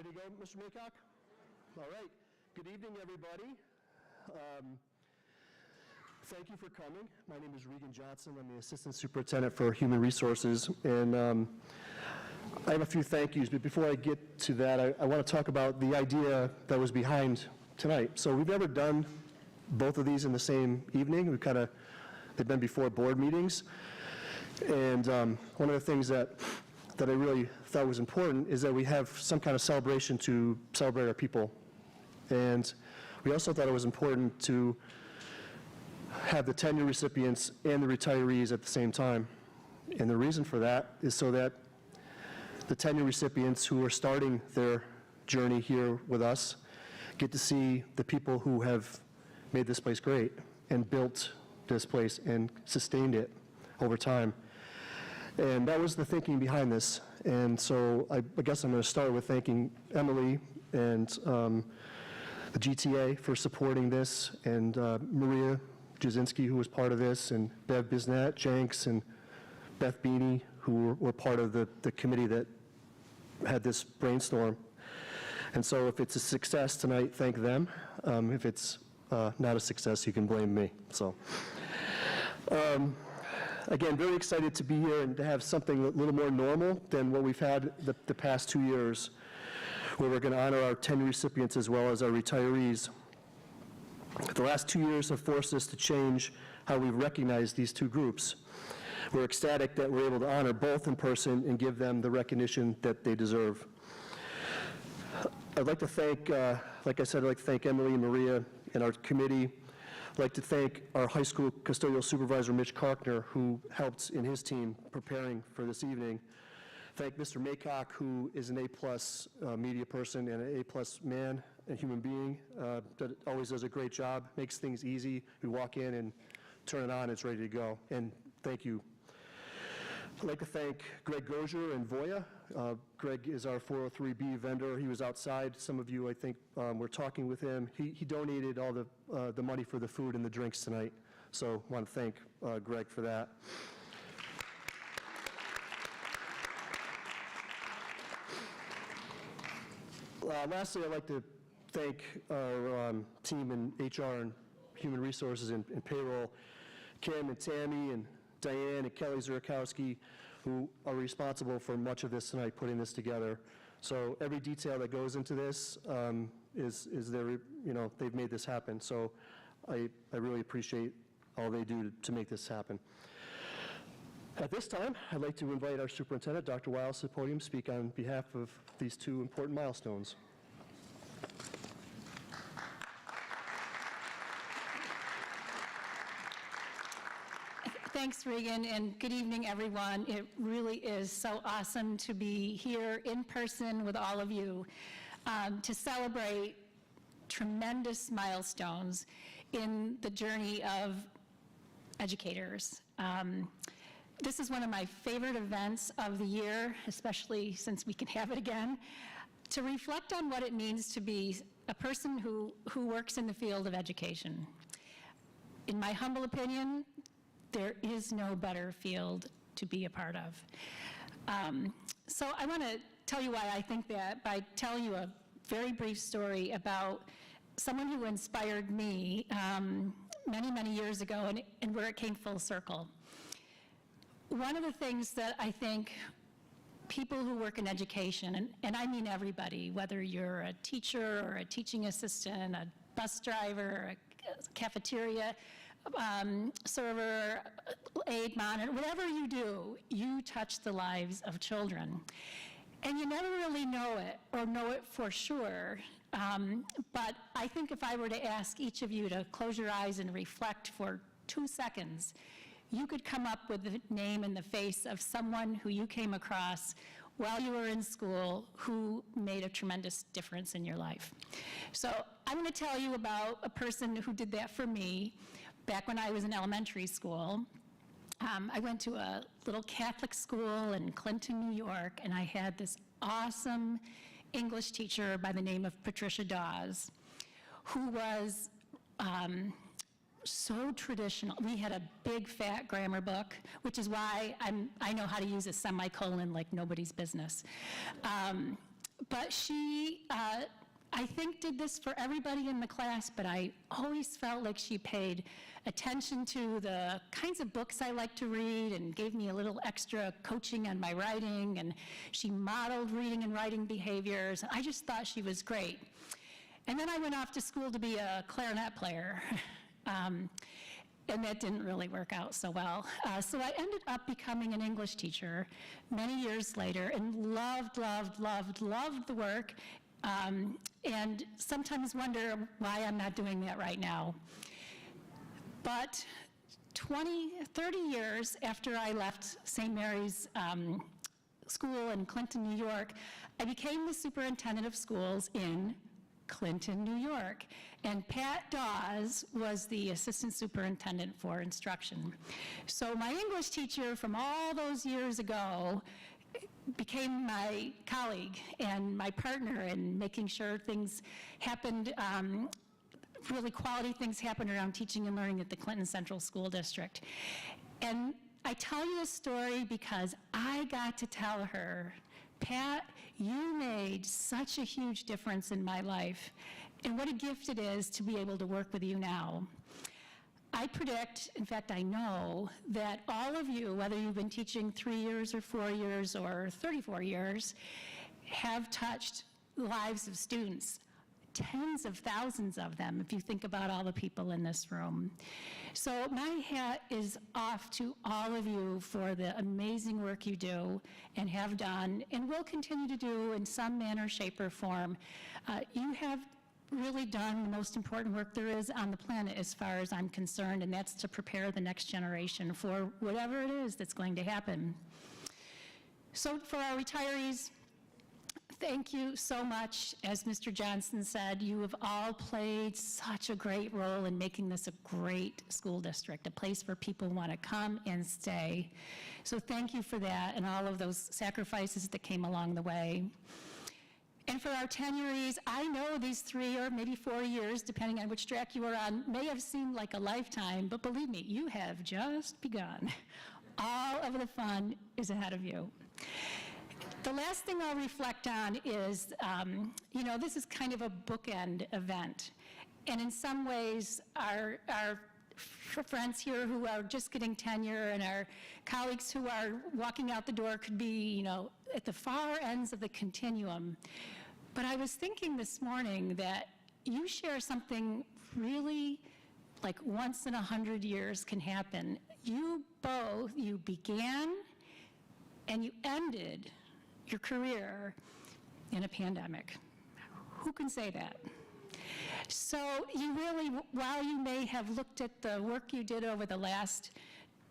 Ready to go, Mr. Maycock? All right. Good evening, everybody. Thank you for coming. My name is Regan Johnson. I'm the Assistant Superintendent for Human Resources. And I have a few thank yous, but before I get to that, I want to talk about the idea that was behind tonight. So we've never done both of these in the same evening. They've been before board meetings. And one of the things that I really thought was important is that we have some kind of celebration to celebrate our people. And we also thought it was important to have the tenure recipients and the retirees at the same time. And the reason for that is so that the tenure recipients who are starting their journey here with us get to see the people who have made this place great and built this place and sustained it over time. And that was the thinking behind this. And so I guess I'm going to start with thanking Emily and the GTA for supporting this, and Maria Jasinski, who was part of this, and Bev Bisnett, Jenks, and Beth Beanie, who were part of the committee that had this brainstorm. And so if it's a success tonight, thank them. If it's not a success, you can blame me. So. Again, very excited to be here and to have something a little more normal than what we've had the past 2 years, where we're going to honor our tenure recipients as well as our retirees. The last 2 years have forced us to change how we recognize these two groups. We're ecstatic that we're able to honor both in person and give them the recognition that they deserve. I'd like to thank, like I said, I'd like to thank Emily and Maria and our committee. I'd like to thank our high school custodial supervisor, Mitch Karkner, who helped in his team preparing for this evening. Thank Mr. Maycock, who is an A-plus media person and an A-plus man and human being that always does a great job, makes things easy. We walk in and turn it on, it's ready to go. And thank you. I'd like to thank Greg Gozier and Voya. Greg is our 403B vendor. He was outside. Some of you, I think, were talking with him. He donated all the money for the food and the drinks tonight. So I want to thank Greg for that. Lastly, I'd like to thank our team in HR and Human Resources and Payroll, Kim and Tammy and Diane and Kelly Zurkowski, who are responsible for much of this tonight, putting this together. So every detail that goes into this is their, they've made this happen. So I really appreciate all they do to make this happen. At this time, I'd like to invite our superintendent, Dr. Wiles, to the podium to speak on behalf of these two important milestones. Thanks, Regan, and good evening, everyone. It really is so awesome to be here in person with all of you to celebrate tremendous milestones in the journey of educators. This is one of my favorite events of the year, especially since we can have it again, to reflect on what it means to be a person who works in the field of education. In my humble opinion, there is no better field to be a part of. So I want to tell you why I think that by telling you a very brief story about someone who inspired me many, many years ago and where it came full circle. One of the things that I think people who work in education, and I mean everybody, whether you're a teacher or a teaching assistant, a bus driver, a cafeteria server, aide monitor, whatever you do, you touch the lives of children. And you never really know it or know it for sure. But I think if I were to ask each of you to close your eyes and reflect for 2 seconds, you could come up with the name and the face of someone who you came across while you were in school who made a tremendous difference in your life. So I'm going to tell you about a person who did that for me back when I was in elementary school. I went to a little Catholic school in Clinton, New York, and I had this awesome English teacher by the name of Patricia Dawes, who was so traditional. We had a big fat grammar book, which is why I know how to use a semicolon like nobody's business. But she, I think, did this for everybody in the class, but I always felt like she paid attention to the kinds of books I like to read and gave me a little extra coaching on my writing, and she modeled reading and writing behaviors. I just thought she was great. And then I went off to school to be a clarinet player, and that didn't really work out so well. So I ended up becoming an English teacher many years later and loved the work, and sometimes wonder why I'm not doing that right now. But 30 years after I left St. Mary's School in Clinton, New York, I became the superintendent of schools in Clinton, New York. And Pat Dawes was the assistant superintendent for instruction. So my English teacher from all those years ago became my colleague and my partner in making sure things happened, really quality things happened around teaching and learning at the Clinton Central School District. And I tell you this story because I got to tell her, Pat, you made such a huge difference in my life, and what a gift it is to be able to work with you now. I predict, in fact, I know, that all of you, whether you've been teaching 3 years or 4 years or 34 years, have touched the lives of students, tens of thousands of them, if you think about all the people in this room. So my hat is off to all of you for the amazing work you do and have done and will continue to do in some manner, shape, or form. You have really done the most important work there is on the planet as far as I'm concerned, and that's to prepare the next generation for whatever it is that's going to happen. So for our retirees, thank you so much. As Mr. Johnson said, you have all played such a great role in making this a great school district, a place where people want to come and stay. So thank you for that and all of those sacrifices that came along the way. And for our tenurees, I know these 3 or maybe 4 years, depending on which track you were on, may have seemed like a lifetime, but believe me, you have just begun. All of the fun is ahead of you. The last thing I'll reflect on is, this is kind of a bookend event. And in some ways, our friends here who are just getting tenure and our colleagues who are walking out the door could be, at the far ends of the continuum. But I was thinking this morning that you share something really like once in 100 years can happen. You began and you ended your career in a pandemic. Who can say that? So you really, while you may have looked at the work you did over the last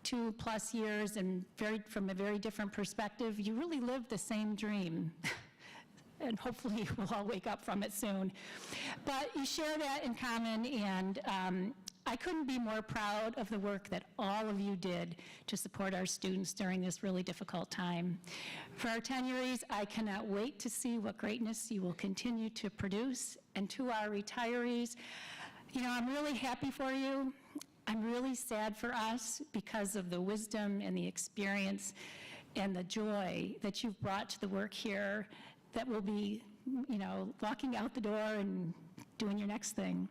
2+ years and from a very different perspective, you really lived the same dream. And hopefully we'll all wake up from it soon. But you share that in common, and I couldn't be more proud of the work that all of you did to support our students during this really difficult time. For our tenurees, I cannot wait to see what greatness you will continue to produce. And to our retirees, I'm really happy for you. I'm really sad for us because of the wisdom and the experience and the joy that you've brought to the work here that will be, walking out the door and doing your next thing.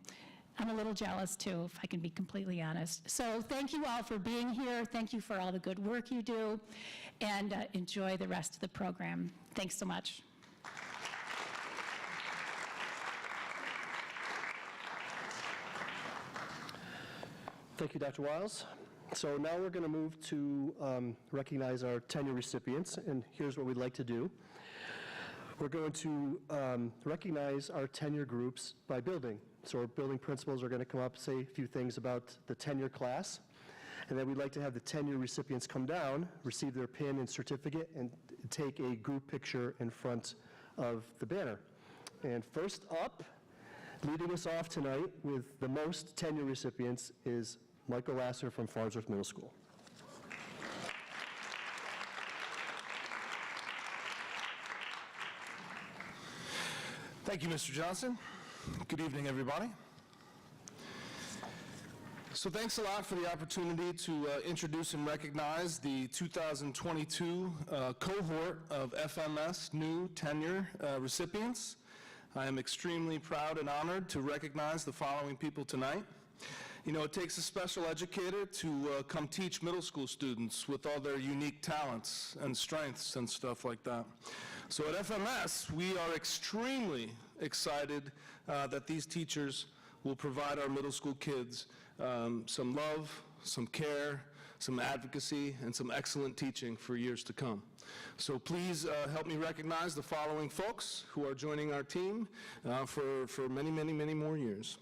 I'm a little jealous too, if I can be completely honest. So thank you all for being here. Thank you for all the good work you do, and enjoy the rest of the program. Thanks so much. Thank you, Dr. Wiles. So now we're going to move to recognize our tenure recipients, and here's what we'd like to do. We're going to recognize our tenure groups by building. So our building principals are going to come up, say a few things about the tenure class, and then we'd like to have the tenure recipients come down, receive their pin and certificate, and take a group picture in front of the banner. And first up, leading us off tonight with the most tenure recipients is Michael Lasser from Farnsworth Middle School. Thank you, Mr. Johnson. Good evening, everybody. So thanks a lot for the opportunity to introduce and recognize the 2022 cohort of FMS new tenure recipients. I am extremely proud and honored to recognize the following people tonight. You know, it takes a special educator to come teach middle school students with all their unique talents and strengths and stuff like that. So at FMS, we are extremely excited that these teachers will provide our middle school kids some love, some care, some advocacy, and some excellent teaching for years to come. So please help me recognize the following folks who are joining our team for many, many, many more years.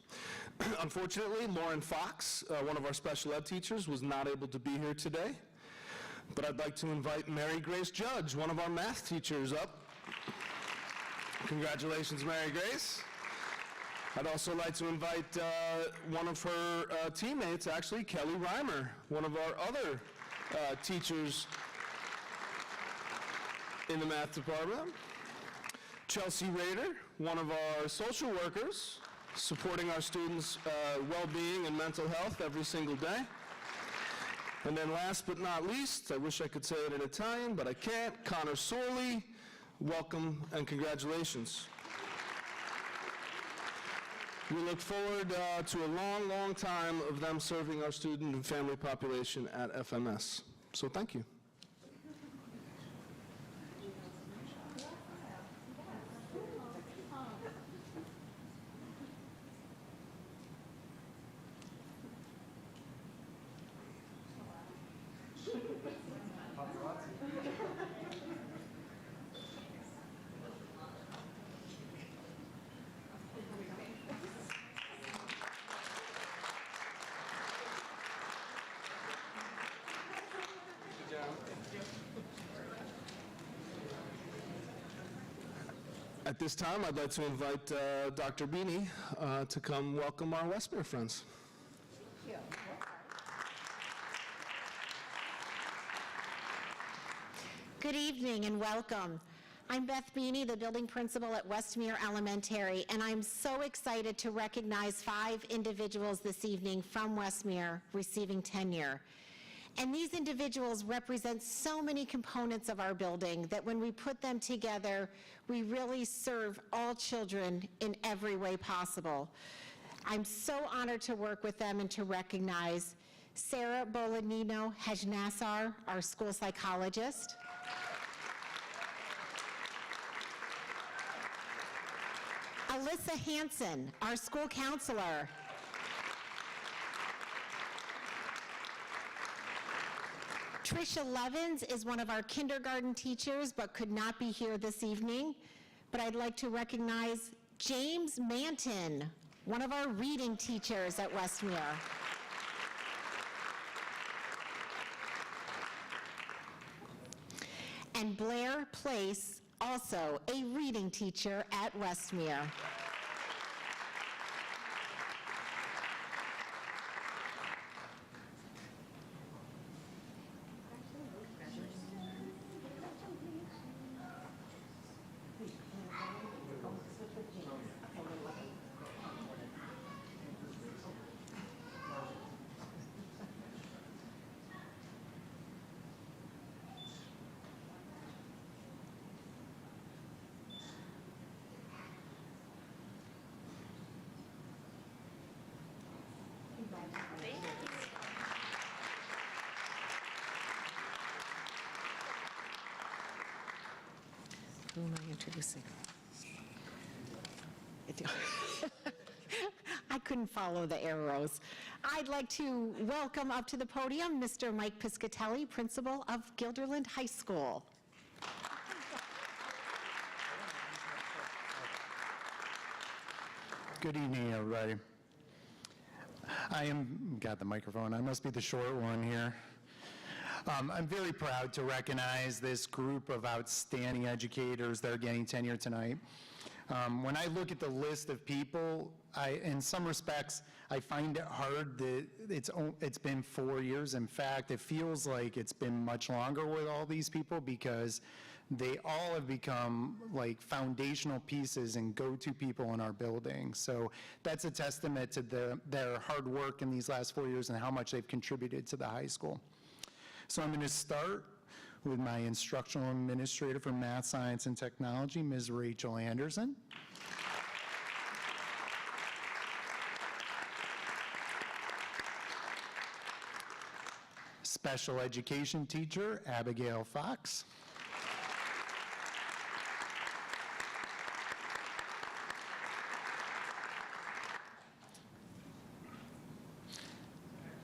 Unfortunately, Lauren Fox, one of our special ed teachers, was not able to be here today, but I'd like to invite Mary Grace Judge, one of our math teachers, up. Congratulations, Mary Grace. I'd also like to invite one of her teammates, actually, Kelly Reimer, one of our other teachers in the math department. Chelsea Rader, one of our social workers, supporting our students' well-being and mental health every single day. And then last but not least, I wish I could say it in Italian, but I can't, Connor Sorley, welcome and congratulations. We look forward to a long, long time of them serving our student and family population at FMS. So thank you. At this time, I'd like to invite Dr. Beanie to come welcome our Westmere friends. Thank you. Good evening and welcome. I'm Beth Beanie, the building principal at Westmere Elementary, and I'm so excited to recognize 5 individuals this evening from Westmere receiving tenure. And these individuals represent so many components of our building that when we put them together, we really serve all children in every way possible. I'm so honored to work with them and to recognize Sarah Bolanino Hejnassar, our school psychologist. Alyssa Hansen, our school counselor. Trisha Levins is one of our kindergarten teachers, but could not be here this evening. But I'd like to recognize James Manton, one of our reading teachers at Westmere. And Blair Place, also a reading teacher at Westmere. Who am I introducing? I couldn't follow the arrows. I'd like to welcome up to the podium Mr. Mike Piscatelli, principal of Guilderland High School. Good evening, everybody. Got the microphone. I must be the short one here. I'm very proud to recognize this group of outstanding educators that are getting tenure tonight. When I look at the list of people In some respects, I find it hard that it's been 4 years. In fact, it feels like it's been much longer with all these people because they all have become like foundational pieces and go-to people in our building. So that's a testament to their hard work in these last 4 years and how much they've contributed to the high school. So I'm going to start with my instructional administrator for math, science, and technology, Ms. Rachel Anderson. Special education teacher, Abigail Fox.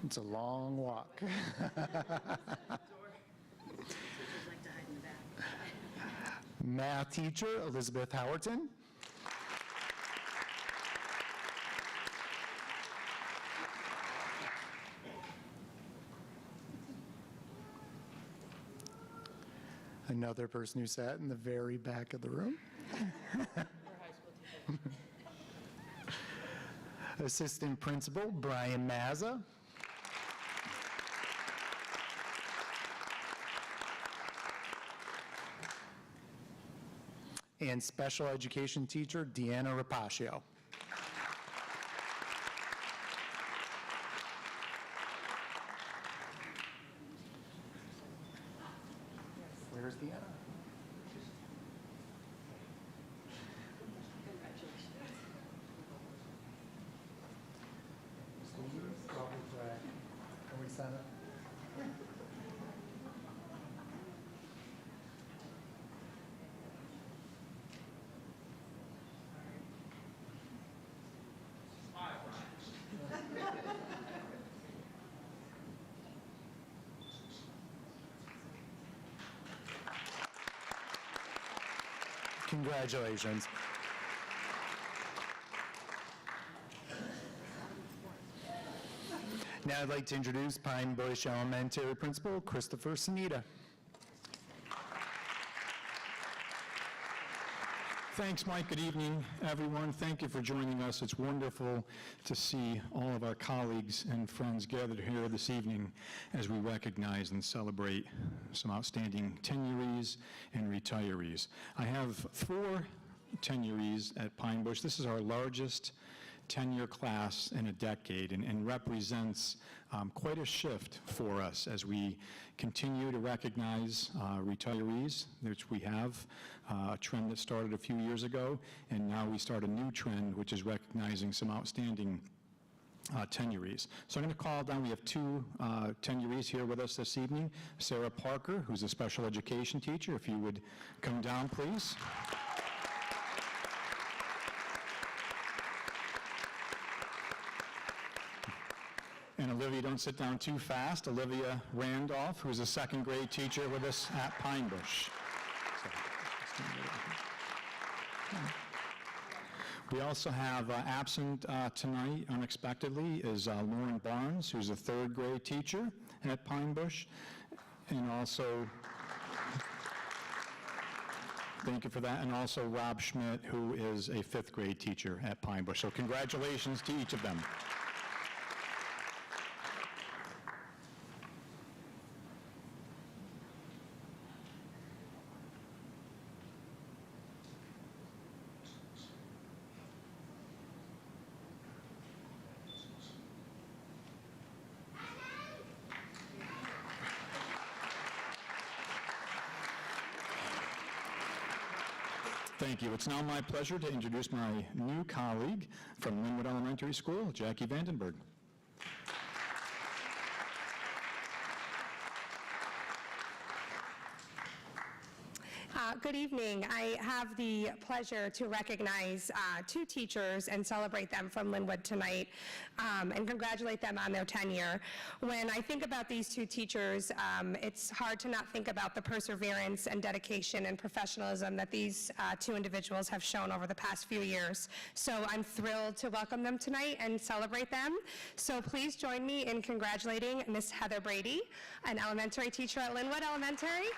It's a long walk. Math teacher, Elizabeth Howerton. Another person who sat in the very back of the room. Assistant principal, Brian Mazza. And special education teacher, Deanna Rapaccio. Where's Deanna? Dvorack. Can we sign up? Congratulations. Now I'd like to introduce Pine Bush Elementary Principal Christopher Sanita. Thanks, Mike. Good evening, everyone. Thank you for joining us. It's wonderful to see all of our colleagues and friends gathered here this evening as we recognize and celebrate some outstanding tenurees and retirees. I have 4 tenurees at Pine Bush. This is our largest tenure class in a decade and represents quite a shift for us as we continue to recognize retirees, which we have a trend that started a few years ago, and now we start a new trend, which is recognizing some outstanding tenurees. So I'm going to call down, we have 2 tenurees here with us this evening. Sarah Parker, who's a special education teacher, if you would come down, please. And Olivia, don't sit down too fast. Olivia Randolph, who's a 2nd grade teacher with us at Pine Bush. We also have absent tonight, unexpectedly, is Lauren Barnes, who's a 3rd grade teacher at Pine Bush. And also, thank you for that, and also Rob Schmidt, who is a 5th grade teacher at Pine Bush. So congratulations to each of them. Thank you. It's now my pleasure to introduce my new colleague from Linwood Elementary School, Jackie Vandenberg. Good evening. I have the pleasure to recognize 2 teachers and celebrate them from Linwood tonight and congratulate them on their tenure. When I think about these 2 teachers, it's hard to not think about the perseverance and dedication and professionalism that these 2 individuals have shown over the past few years. So I'm thrilled to welcome them tonight and celebrate them. So please join me in congratulating Miss Heather Brady, an elementary teacher at Linwood Elementary.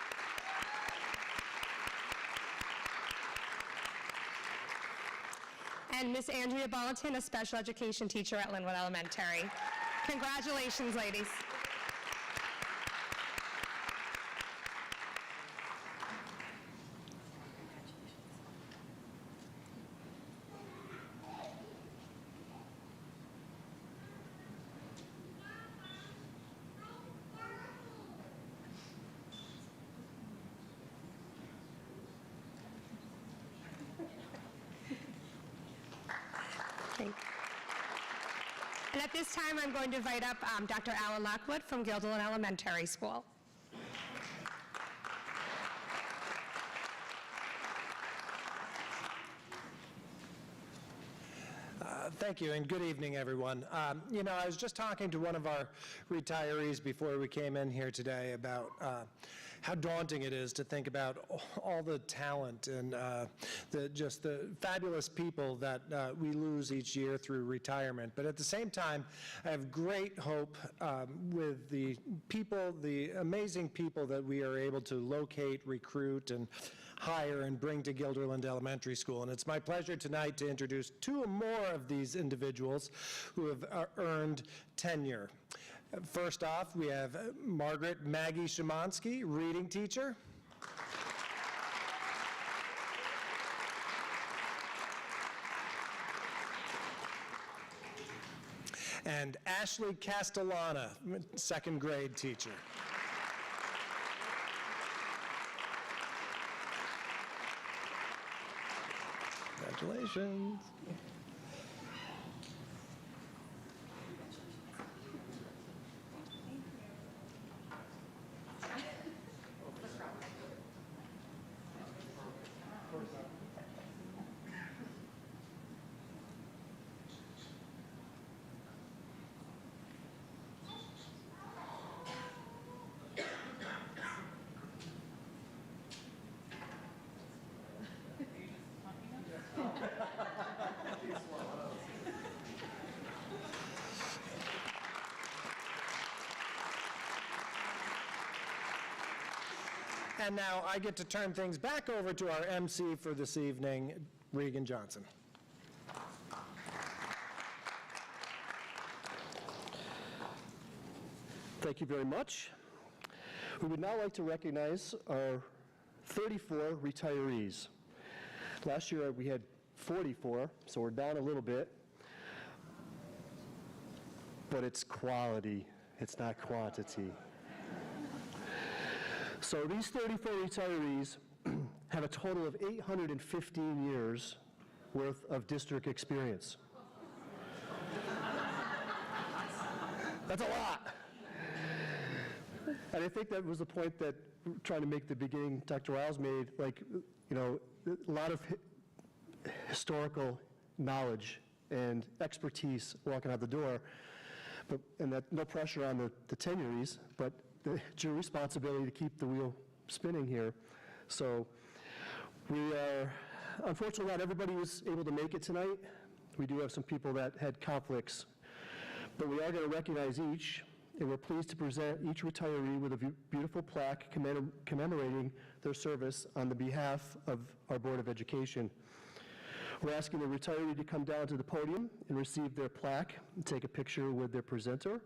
and Miss Andrea Bulletin, a special education teacher at Linwood Elementary. Congratulations, ladies. And at this time, I'm going to invite up Dr. Alan Lockwood from Guilderland Elementary School. Thank you, and good evening, everyone. You know, I was just talking to one of our retirees before we came in here today about how daunting it is to think about all the talent and just the fabulous people that we lose each year through retirement. But at the same time, I have great hope with the people, the amazing people that we are able to locate, recruit, and hire and bring to Guilderland Elementary School. And it's my pleasure tonight to introduce two or more of these individuals who have earned tenure. First off, we have Margaret Maggie Szymanski, reading teacher. And Ashley Castellana, second grade teacher. Congratulations. And now I get to turn things back over to our MC for this evening, Regan Johnson. Thank you very much. We would now like to recognize our 34 retirees. Last year we had 44, so we're down a little bit. But it's quality, it's not quantity. So these 34 retirees have a total of 815 years worth of district experience. That's a lot. And I think that was the point that trying to make the beginning Dr. Wiles made, like, you know, a lot of historical knowledge and expertise walking out the door, but, and that no pressure on the tenurees, but it's your responsibility to keep the wheel spinning here. So we are, unfortunately, not everybody was able to make it tonight. We do have some people that had conflicts, but we are going to recognize each, and we're pleased to present each retiree with a beautiful plaque commemorating their service on the behalf of our Board of Education. We're asking the retiree to come down to the podium and receive their plaque and take a picture with their presenter.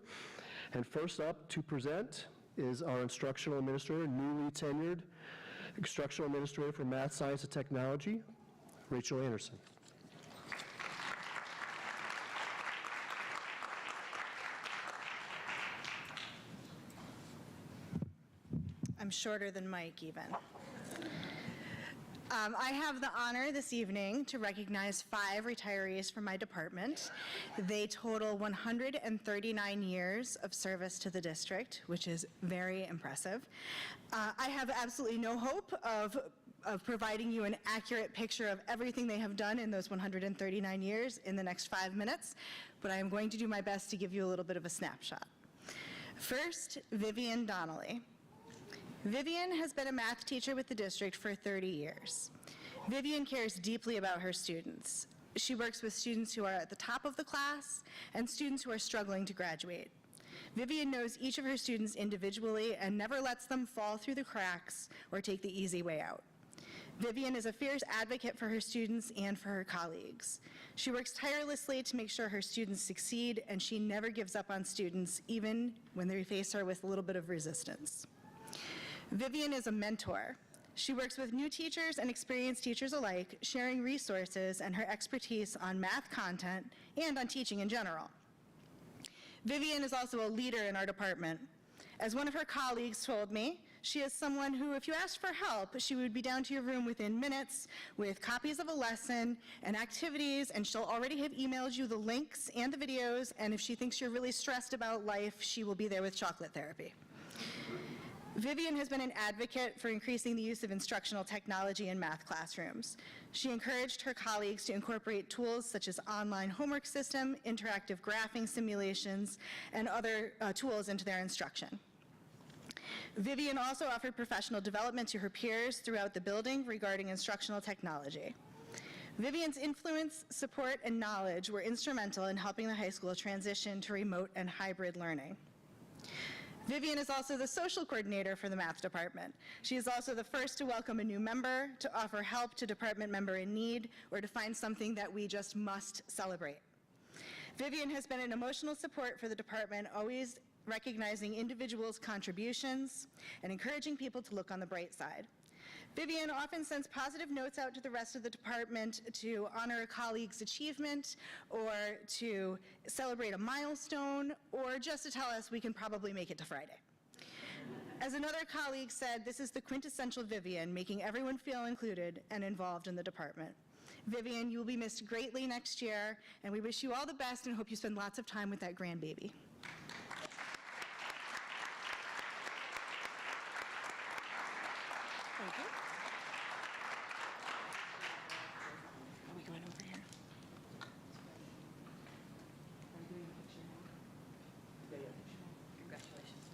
And first up to present is our instructional administrator, newly tenured instructional administrator for math, science, and technology, Rachel Anderson. I'm shorter than Mike, even. I have the honor this evening to recognize 5 retirees from my department. They total 139 years of service to the district, which is very impressive. I have absolutely no hope of providing you an accurate picture of everything they have done in those 139 years in the next 5 minutes, but I am going to do my best to give you a little bit of a snapshot. First, Vivian Donnelly. Vivian has been a math teacher with the district for 30 years. Vivian cares deeply about her students. She works with students who are at the top of the class and students who are struggling to graduate. Vivian knows each of her students individually and never lets them fall through the cracks or take the easy way out. Vivian is a fierce advocate for her students and for her colleagues. She works tirelessly to make sure her students succeed, and she never gives up on students, even when they face her with a little bit of resistance. Vivian is a mentor. She works with new teachers and experienced teachers alike, sharing resources and her expertise on math content and on teaching in general. Vivian is also a leader in our department. As one of her colleagues told me, she is someone who, if you asked for help, she would be down to your room within minutes with copies of a lesson and activities, and she'll already have emailed you the links and the videos, and if she thinks you're really stressed about life, she will be there with chocolate therapy. Vivian has been an advocate for increasing the use of instructional technology in math classrooms. She encouraged her colleagues to incorporate tools such as online homework system, interactive graphing simulations, and other tools into their instruction. Vivian also offered professional development to her peers throughout the building regarding instructional technology. Vivian's influence, support, and knowledge were instrumental in helping the high school transition to remote and hybrid learning. Vivian is also the social coordinator for the math department. She is also the first to welcome a new member, to offer help to department member in need, or to find something that we just must celebrate. Vivian has been an emotional support for the department, always recognizing individuals' contributions and encouraging people to look on the bright side. Vivian often sends positive notes out to the rest of the department to honor a colleague's achievement or to celebrate a milestone or just to tell us we can probably make it to Friday. As another colleague said, this is the quintessential Vivian, making everyone feel included and involved in the department. Vivian, you will be missed greatly next year, and we wish you all the best and hope you spend lots of time with that grandbaby. Thank you. Are we going over here? Are we doing a picture now? Yeah. Congratulations.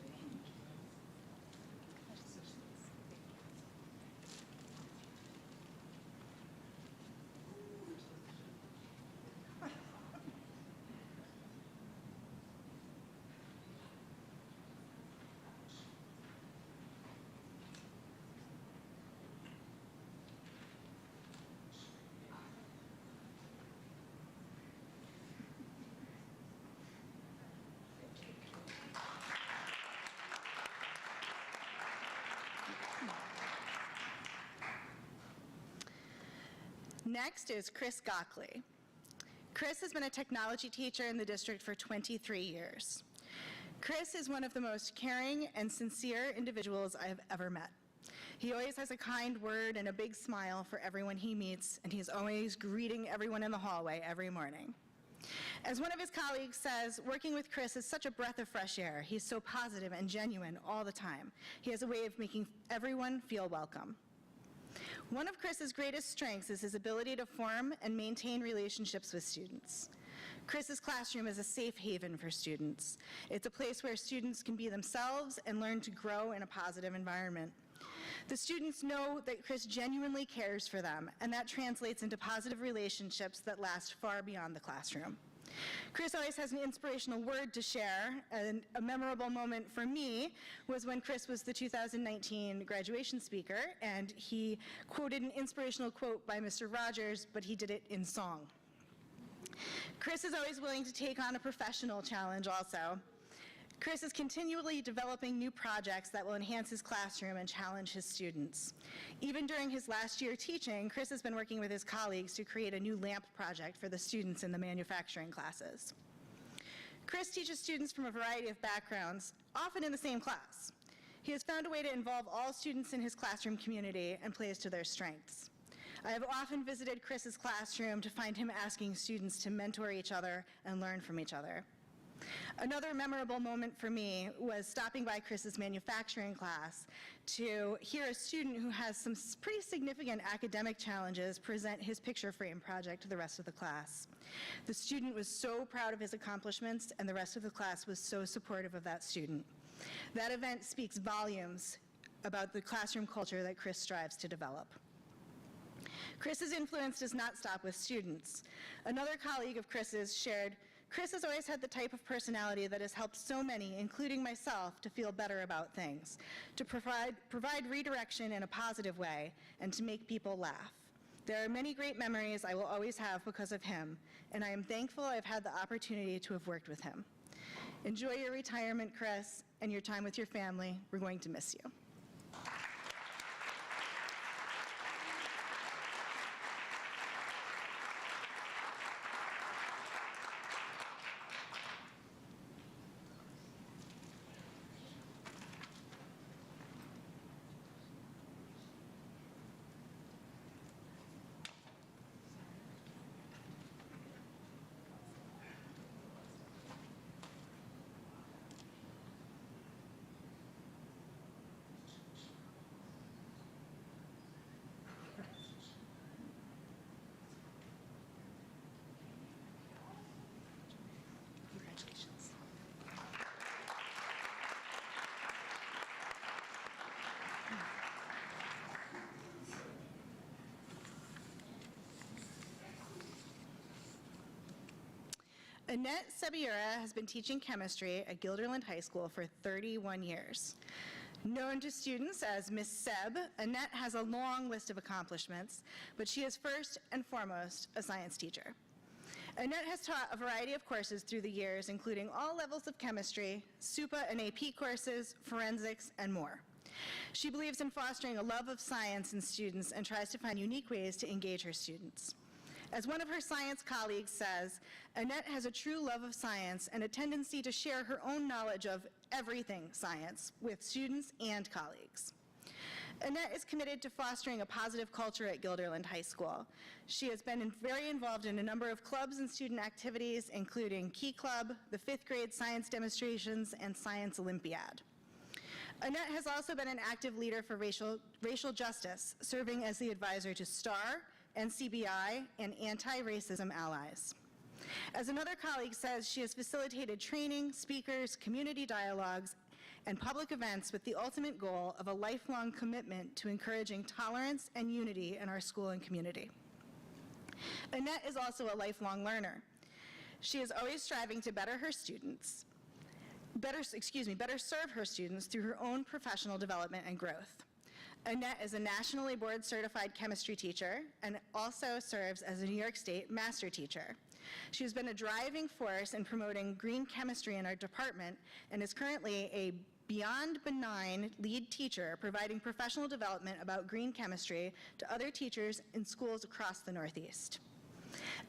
Next is Chris Gockley. Chris has been a technology teacher in the district for 23 years. Chris is one of the most caring and sincere individuals I have ever met. He always has a kind word and a big smile for everyone he meets, and he's always greeting everyone in the hallway every morning. As one of his colleagues says, working with Chris is such a breath of fresh air. He's so positive and genuine all the time. He has a way of making everyone feel welcome. One of Chris's greatest strengths is his ability to form and maintain relationships with students. Chris's classroom is a safe haven for students. It's a place where students can be themselves and learn to grow in a positive environment. The students know that Chris genuinely cares for them, and that translates into positive relationships that last far beyond the classroom. Chris always has an inspirational word to share, and a memorable moment for me was when Chris was the 2019 graduation speaker, and he quoted an inspirational quote by Mr. Rogers, but he did it in song. Chris is always willing to take on a professional challenge also. Chris is continually developing new projects that will enhance his classroom and challenge his students. Even during his last year teaching, Chris has been working with his colleagues to create a new lamp project for the students in the manufacturing classes. Chris teaches students from a variety of backgrounds, often in the same class. He has found a way to involve all students in his classroom community and plays to their strengths. I have often visited Chris's classroom to find him asking students to mentor each other and learn from each other. Another memorable moment for me was stopping by Chris's manufacturing class to hear a student who has some pretty significant academic challenges present his picture frame project to the rest of the class. The student was so proud of his accomplishments, and the rest of the class was so supportive of that student. That event speaks volumes about the classroom culture that Chris strives to develop. Chris's influence does not stop with students. Another colleague of Chris's shared, Chris has always had the type of personality that has helped so many, including myself, to feel better about things, to provide redirection in a positive way, and to make people laugh. There are many great memories I will always have because of him, and I am thankful I've had the opportunity to have worked with him. Enjoy your retirement, Chris, and your time with your family. We're going to miss you. Congratulations. Annette Sebiura has been teaching chemistry at Guilderland High School for 31 years. Known to students as Miss Seb, Annette has a long list of accomplishments, but she is first and foremost a science teacher. Annette has taught a variety of courses through the years, including all levels of chemistry, SUPA and AP courses, forensics, and more. She believes in fostering a love of science in students and tries to find unique ways to engage her students. As one of her science colleagues says, Annette has a true love of science and a tendency to share her own knowledge of everything science with students and colleagues. Annette is committed to fostering a positive culture at Guilderland High School. She has been very involved in a number of clubs and student activities, including Key Club, the 5th grade science demonstrations, and Science Olympiad. Annette has also been an active leader for racial justice, serving as the advisor to STAR, NCBI, and anti-racism allies. As another colleague says, she has facilitated training, speakers, community dialogues, and public events with the ultimate goal of a lifelong commitment to encouraging tolerance and unity in our school and community. Annette is also a lifelong learner. She is always striving to better serve her students through her own professional development and growth. Annette is a nationally board-certified chemistry teacher and also serves as a New York State master teacher. She has been a driving force in promoting green chemistry in our department and is currently a beyond benign lead teacher providing professional development about green chemistry to other teachers in schools across the Northeast.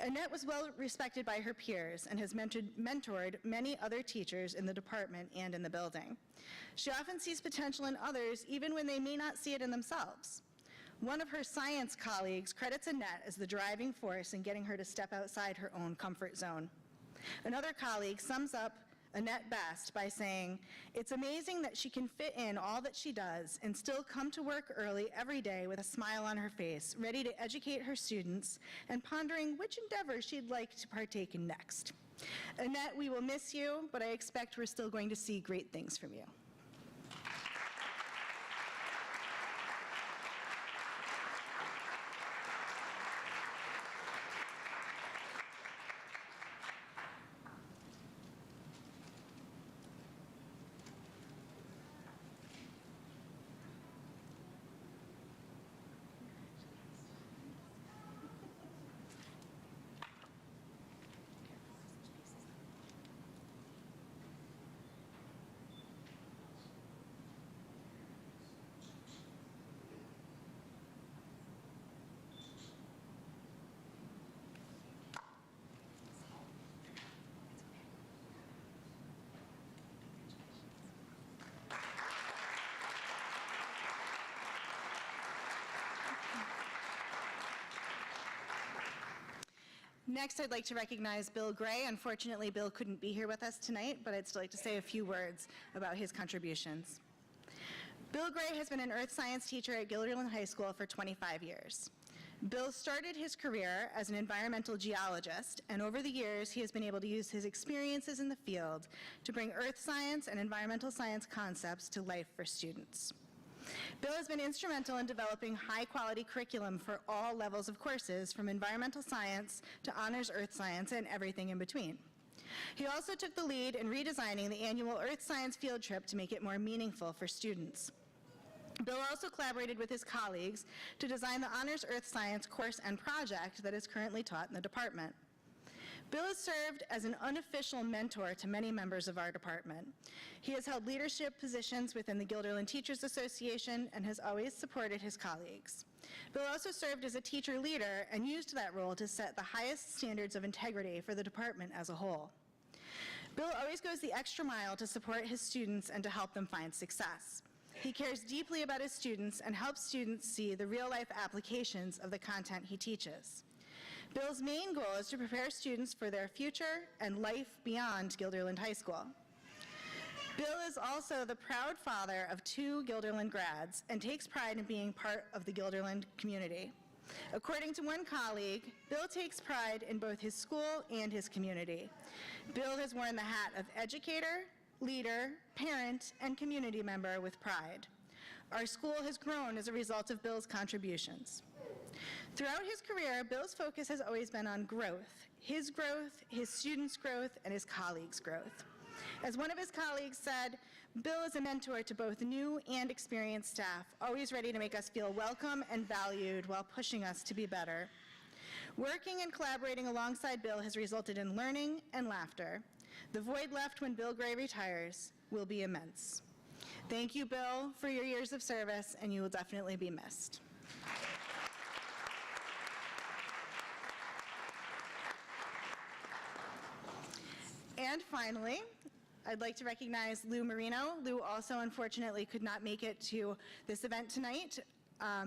Annette was well respected by her peers and has mentored many other teachers in the department and in the building. She often sees potential in others even when they may not see it in themselves. One of her science colleagues credits Annette as the driving force in getting her to step outside her own comfort zone. Another colleague sums up Annette best by saying, "It's amazing that she can fit in all that she does and still come to work early every day with a smile on her face, ready to educate her students and pondering which endeavor she'd like to partake in next." Annette, we will miss you, but I expect we're still going to see great things from you. Next, I'd like to recognize Bill Gray. Unfortunately, Bill couldn't be here with us tonight, but I'd still like to say a few words about his contributions. Bill Gray has been an earth science teacher at Gilderland High School for 25 years. Bill started his career as an environmental geologist, and over the years, he has been able to use his experiences in the field to bring earth science and environmental science concepts to life for students. Bill has been instrumental in developing high-quality curriculum for all levels of courses, from environmental science to honors earth science and everything in between. He also took the lead in redesigning the annual Earth Science field trip to make it more meaningful for students. Bill also collaborated with his colleagues to design the Honors Earth Science course and project that is currently taught in the department. Bill has served as an unofficial mentor to many members of our department. He has held leadership positions within the Guilderland Teachers Association and has always supported his colleagues. Bill also served as a teacher leader and used that role to set the highest standards of integrity for the department as a whole. Bill always goes the extra mile to support his students and to help them find success. He cares deeply about his students and helps students see the real-life applications of the content he teaches. Bill's main goal is to prepare students for their future and life beyond Guilderland High School. Bill is also the proud father of 2 Guilderland grads and takes pride in being part of the Guilderland community. According to one colleague, Bill takes pride in both his school and his community. Bill has worn the hat of educator, leader, parent, and community member with pride. Our school has grown as a result of Bill's contributions. Throughout his career, Bill's focus has always been on growth, his students' growth, and his colleagues' growth. As one of his colleagues said, Bill is a mentor to both new and experienced staff, always ready to make us feel welcome and valued while pushing us to be better. Working and collaborating alongside Bill has resulted in learning and laughter. The void left when Bill Gray retires will be immense. Thank you, Bill, for your years of service, and you will definitely be missed. And finally, I'd like to recognize Lou Marino. Lou also unfortunately could not make it to this event tonight,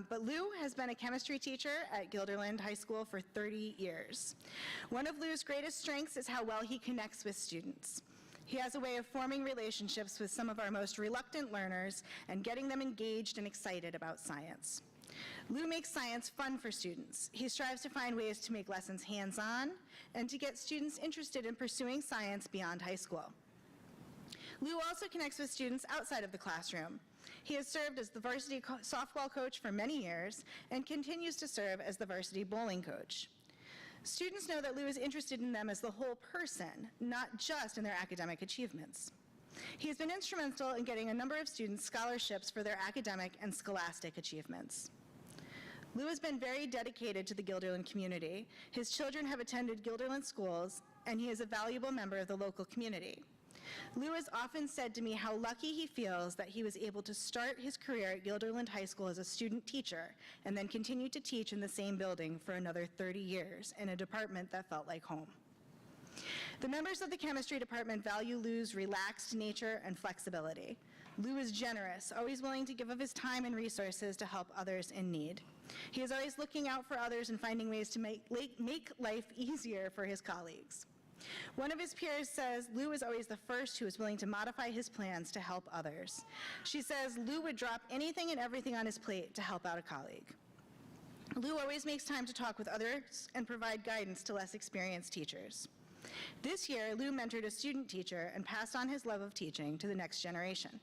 but Lou has been a chemistry teacher at Gilderland High School for 30 years. One of Lou's greatest strengths is how well he connects with students. He has a way of forming relationships with some of our most reluctant learners and getting them engaged and excited about science. Lou makes science fun for students. He strives to find ways to make lessons hands-on and to get students interested in pursuing science beyond high school. Lou also connects with students outside of the classroom. He has served as the varsity softball coach for many years and continues to serve as the varsity bowling coach. Students know that Lou is interested in them as the whole person, not just in their academic achievements. He has been instrumental in getting a number of students scholarships for their academic and scholastic achievements. Lou has been very dedicated to the Guilderland community. His children have attended Guilderland schools, and he is a valuable member of the local community. Lou has often said to me how lucky he feels that he was able to start his career at Guilderland High School as a student teacher and then continue to teach in the same building for another 30 years in a department that felt like home. The members of the chemistry department value Lou's relaxed nature and flexibility. Lou is generous, always willing to give of his time and resources to help others in need. He is always looking out for others and finding ways to make life easier for his colleagues. One of his peers says Lou is always the first who is willing to modify his plans to help others. She says Lou would drop anything and everything on his plate to help out a colleague. Lou always makes time to talk with others and provide guidance to less experienced teachers. This year, Lou mentored a student teacher and passed on his love of teaching to the next generation.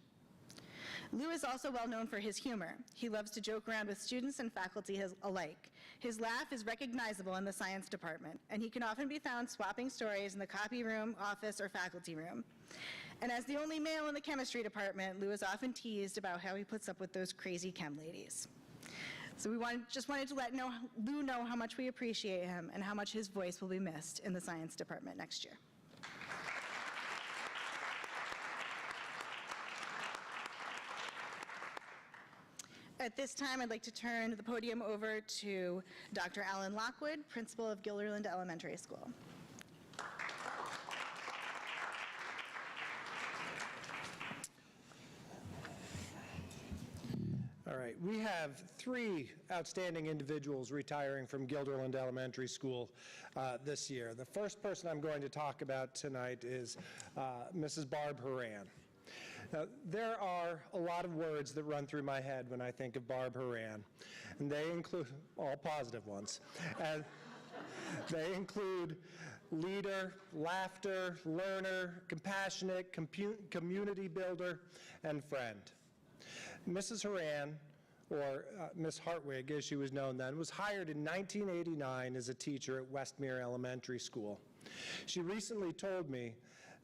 Lou is also well known for his humor. He loves to joke around with students and faculty alike. His laugh is recognizable in the science department, and he can often be found swapping stories in the copy room, office, or faculty room. And as the only male in the chemistry department, Lou is often teased about how he puts up with those crazy chem ladies. So we just wanted to let Lou know how much we appreciate him and how much his voice will be missed in the science department next year. At this time, I'd like to turn the podium over to Dr. Alan Lockwood, principal of Guilderland Elementary School. All right, we have 3 outstanding individuals retiring from Guilderland Elementary School this year. The first person I'm going to talk about tonight is Mrs. Barb Horan. Now, there are a lot of words that run through my head when I think of Barb Horan, and they include all positive ones. And they include leader, laughter, learner, compassionate, community builder, and friend. Mrs. Horan, or Miss Hartwig as she was known then, was hired in 1989 as a teacher at Westmere Elementary School. She recently told me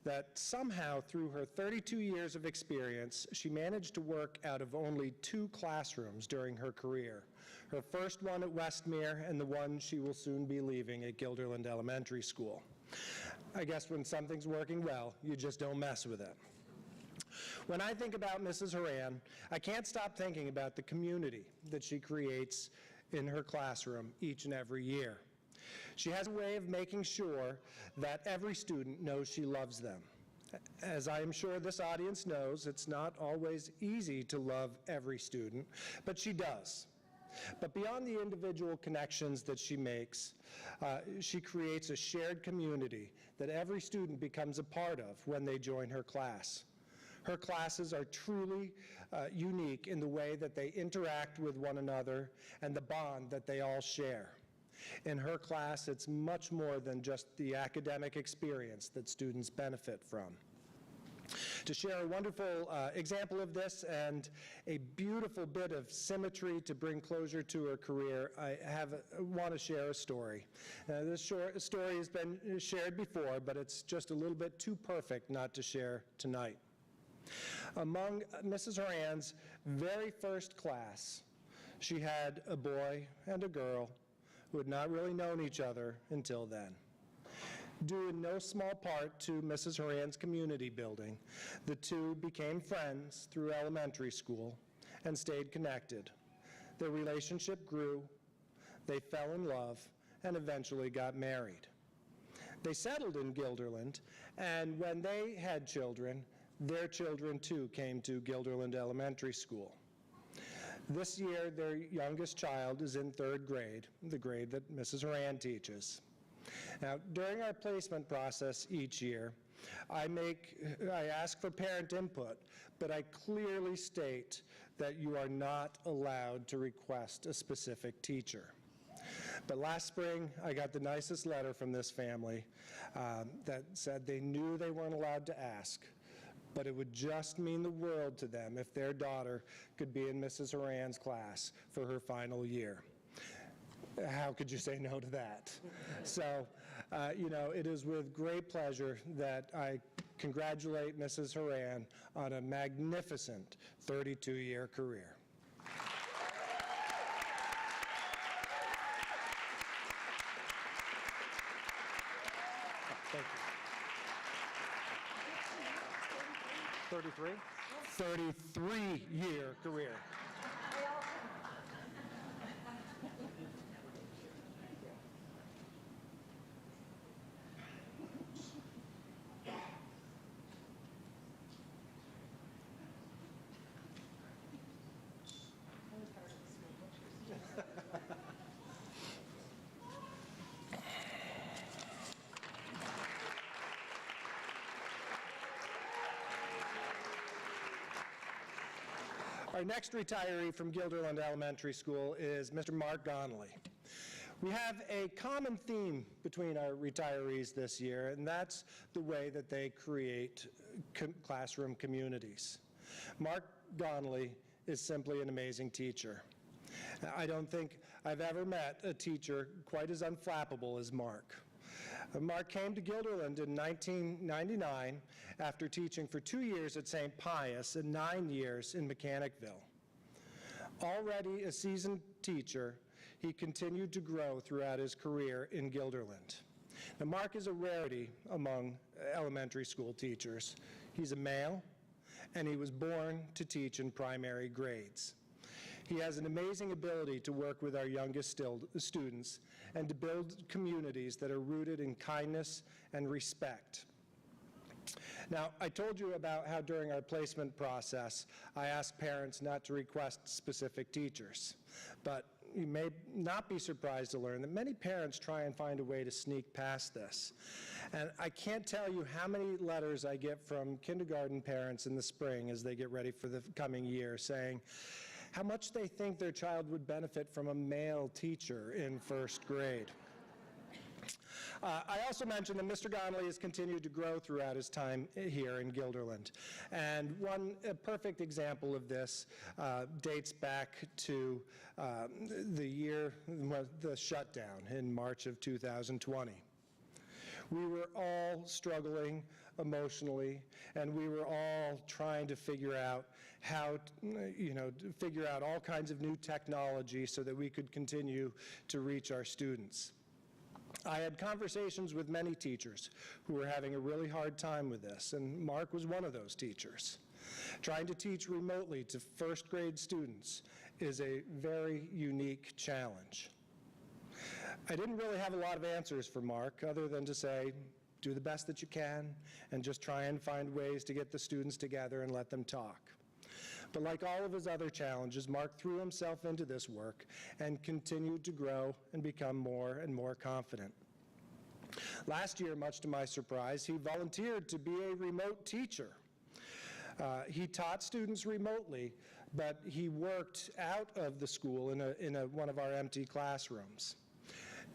that somehow through her 32 years of experience, she managed to work out of only 2 classrooms during her career. Her first one at Westmere and the one she will soon be leaving at Guilderland Elementary School. I guess when something's working well, you just don't mess with it. When I think about Mrs. Horan, I can't stop thinking about the community that she creates in her classroom each and every year. She has a way of making sure that every student knows she loves them. As I am sure this audience knows, it's not always easy to love every student, but she does. But beyond the individual connections that she makes, she creates a shared community that every student becomes a part of when they join her class. Her classes are truly unique in the way that they interact with one another and the bond that they all share. In her class, it's much more than just the academic experience that students benefit from. To share a wonderful example of this and a beautiful bit of symmetry to bring closure to her career, I want to share a story. This story has been shared before, but it's just a little bit too perfect not to share tonight. Among Mrs. Horan's very first class, she had a boy and a girl who had not really known each other until then. Due in no small part to Mrs. Horan's community building, the two became friends through elementary school and stayed connected. Their relationship grew, they fell in love, and eventually got married. They settled in Gilderland, and when they had children, their children too came to Gilderland Elementary School. This year, their youngest child is in 3rd grade, the grade that Mrs. Horan teaches. Now, during our placement process each year, I ask for parent input, but I clearly state that you are not allowed to request a specific teacher. But last spring, I got the nicest letter from this family that said they knew they weren't allowed to ask, but it would just mean the world to them if their daughter could be in Mrs. Horan's class for her final year. How could you say no to that? So, it is with great pleasure that I congratulate Mrs. Horan on a magnificent 32-year career. Thank you. 33? 33-year career. Our next retiree from Guilderland Elementary School is Mr. Mark Donnelly. We have a common theme between our retirees this year, and that's the way that they create classroom communities. Mark Donnelly is simply an amazing teacher. I don't think I've ever met a teacher quite as unflappable as Mark. Mark came to Gilderland in 1999 after teaching for 2 years at St. Pius and 9 years in Mechanicville. Already a seasoned teacher, he continued to grow throughout his career in Gilderland. Now, Mark is a rarity among elementary school teachers. He's a male, and he was born to teach in primary grades. He has an amazing ability to work with our youngest students and to build communities that are rooted in kindness and respect. Now, I told you about how during our placement process, I asked parents not to request specific teachers. But you may not be surprised to learn that many parents try and find a way to sneak past this. And I can't tell you how many letters I get from kindergarten parents in the spring as they get ready for the coming year saying how much they think their child would benefit from a male teacher in 1st grade. I also mentioned that Mr. Donnelly has continued to grow throughout his time here in Gilderland. And a perfect example of this dates back to the shutdown in March of 2020. We were all struggling emotionally, and we were all trying to figure out how, to figure out all kinds of new technology so that we could continue to reach our students. I had conversations with many teachers who were having a really hard time with this, and Mark was one of those teachers. Trying to teach remotely to first grade students is a very unique challenge. I didn't really have a lot of answers for Mark other than to say, do the best that you can and just try and find ways to get the students together and let them talk. But like all of his other challenges, Mark threw himself into this work and continued to grow and become more and more confident. Last year, much to my surprise, he volunteered to be a remote teacher. He taught students remotely, but he worked out of the school in one of our empty classrooms.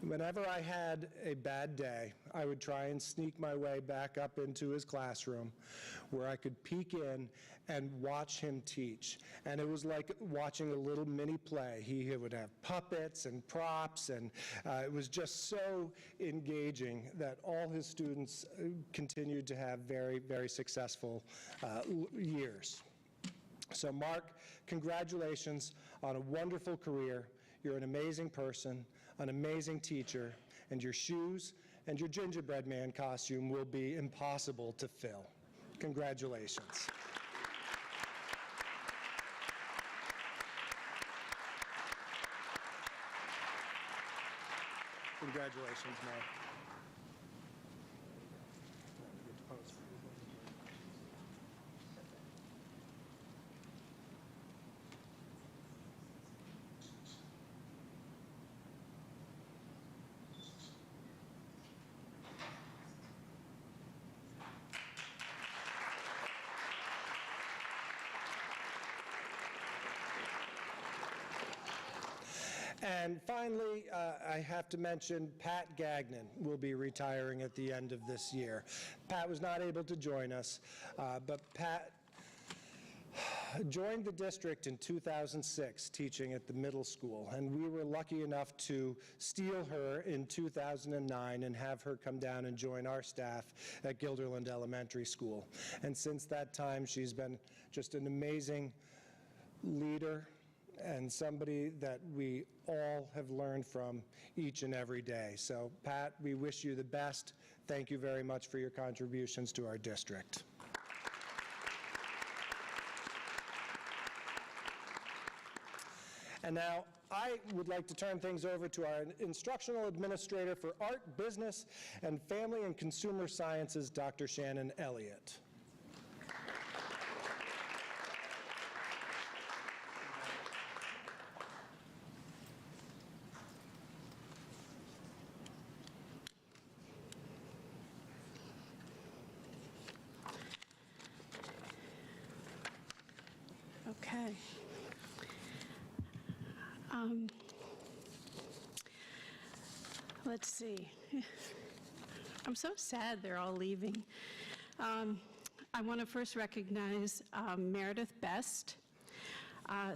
Whenever I had a bad day, I would try and sneak my way back up into his classroom where I could peek in and watch him teach. And it was like watching a little mini play. He would have puppets and props, and it was just so engaging that all his students continued to have very, very successful years. So Mark, congratulations on a wonderful career. You're an amazing person, an amazing teacher, and your shoes and your gingerbread man costume will be impossible to fill. Congratulations. Congratulations, Mark. And finally, I have to mention Pat Gagnon will be retiring at the end of this year. Pat was not able to join us, but Pat joined the district in 2006 teaching at the middle school, and we were lucky enough to steal her in 2009 and have her come down and join our staff at Guilderland Elementary School. And since that time, she's been just an amazing leader and somebody that we all have learned from each and every day. So, Pat, we wish you the best. Thank you very much for your contributions to our district. And now, I would like to turn things over to our instructional administrator for art, business, and family and consumer sciences, Dr. Shannon Elliott. Okay. Let's see. I'm so sad they're all leaving. I want to first recognize Meredith Best.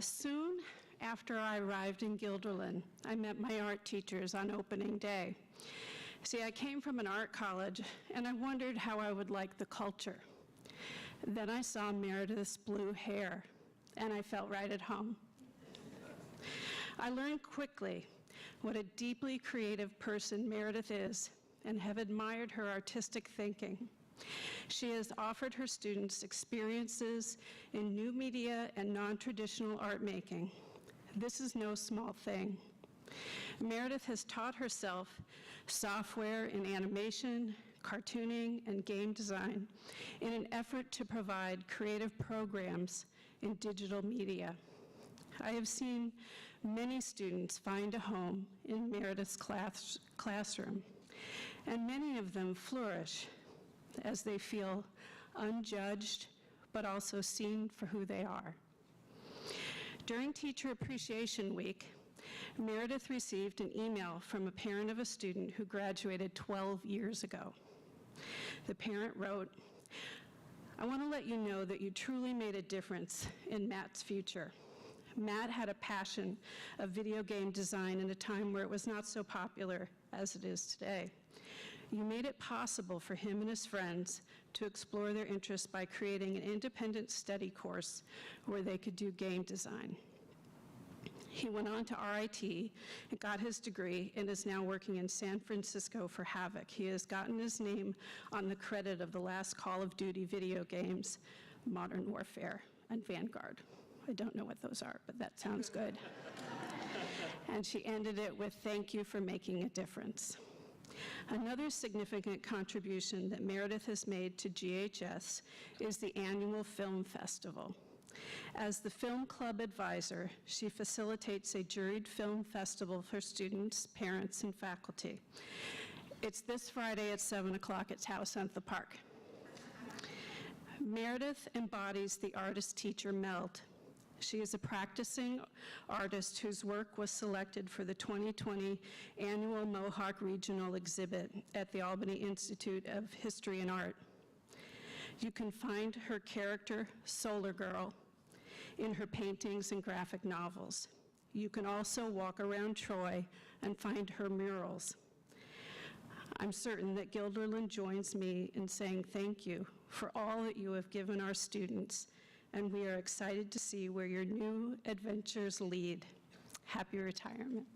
Soon after I arrived in Guilderland, I met my art teachers on opening day. See, I came from an art college, and I wondered how I would like the culture. Then I saw Meredith's blue hair, and I felt right at home. I learned quickly what a deeply creative person Meredith is and have admired her artistic thinking. She has offered her students experiences in new media and non-traditional art making. This is no small thing. Meredith has taught herself software in animation, cartooning, and game design in an effort to provide creative programs in digital media. I have seen many students find a home in Meredith's classroom, and many of them flourish as they feel unjudged, but also seen for who they are. During Teacher Appreciation Week, Meredith received an email from a parent of a student who graduated 12 years ago. The parent wrote, "I want to let you know that you truly made a difference in Matt's future. Matt had a passion of video game design in a time where it was not so popular as it is today. You made it possible for him and his friends to explore their interests by creating an independent study course where they could do game design. He went on to RIT and got his degree and is now working in San Francisco for Havoc. He has gotten his name on the credit of the last Call of Duty video games, Modern Warfare and Vanguard. I don't know what those are, but that sounds good. And she ended it with, "Thank you for making a difference." Another significant contribution that Meredith has made to GHS is the annual film festival. As the film club advisor, she facilitates a juried film festival for students, parents, and faculty. It's this Friday at 7 o'clock at House at the Park. Meredith embodies the artist-teacher meld. She is a practicing artist whose work was selected for the 2020 annual Mohawk Regional exhibit at the Albany Institute of History and Art. You can find her character, Solar Girl, in her paintings and graphic novels. You can also walk around Troy and find her murals. I'm certain that Gilderland joins me in saying thank you for all that you have given our students, and we are excited to see where your new adventures lead. Happy retirement.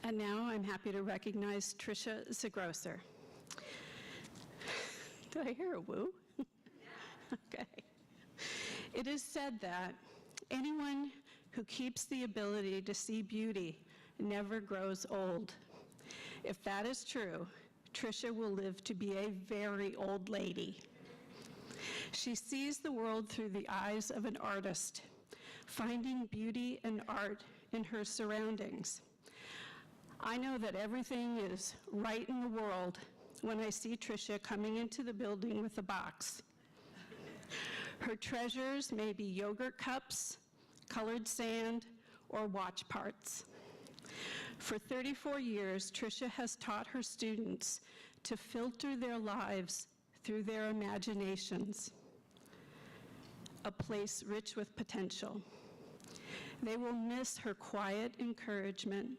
And now I'm happy to recognize Trisha Sagroser. Did I hear a woo? Okay. It is said that anyone who keeps the ability to see beauty never grows old. If that is true, Trisha will live to be a very old lady. She sees the world through the eyes of an artist, finding beauty and art in her surroundings. I know that everything is right in the world when I see Trisha coming into the building with a box. Her treasures may be yogurt cups, colored sand, or watch parts. For 34 years, Trisha has taught her students to filter their lives through their imaginations, a place rich with potential. They will miss her quiet encouragement.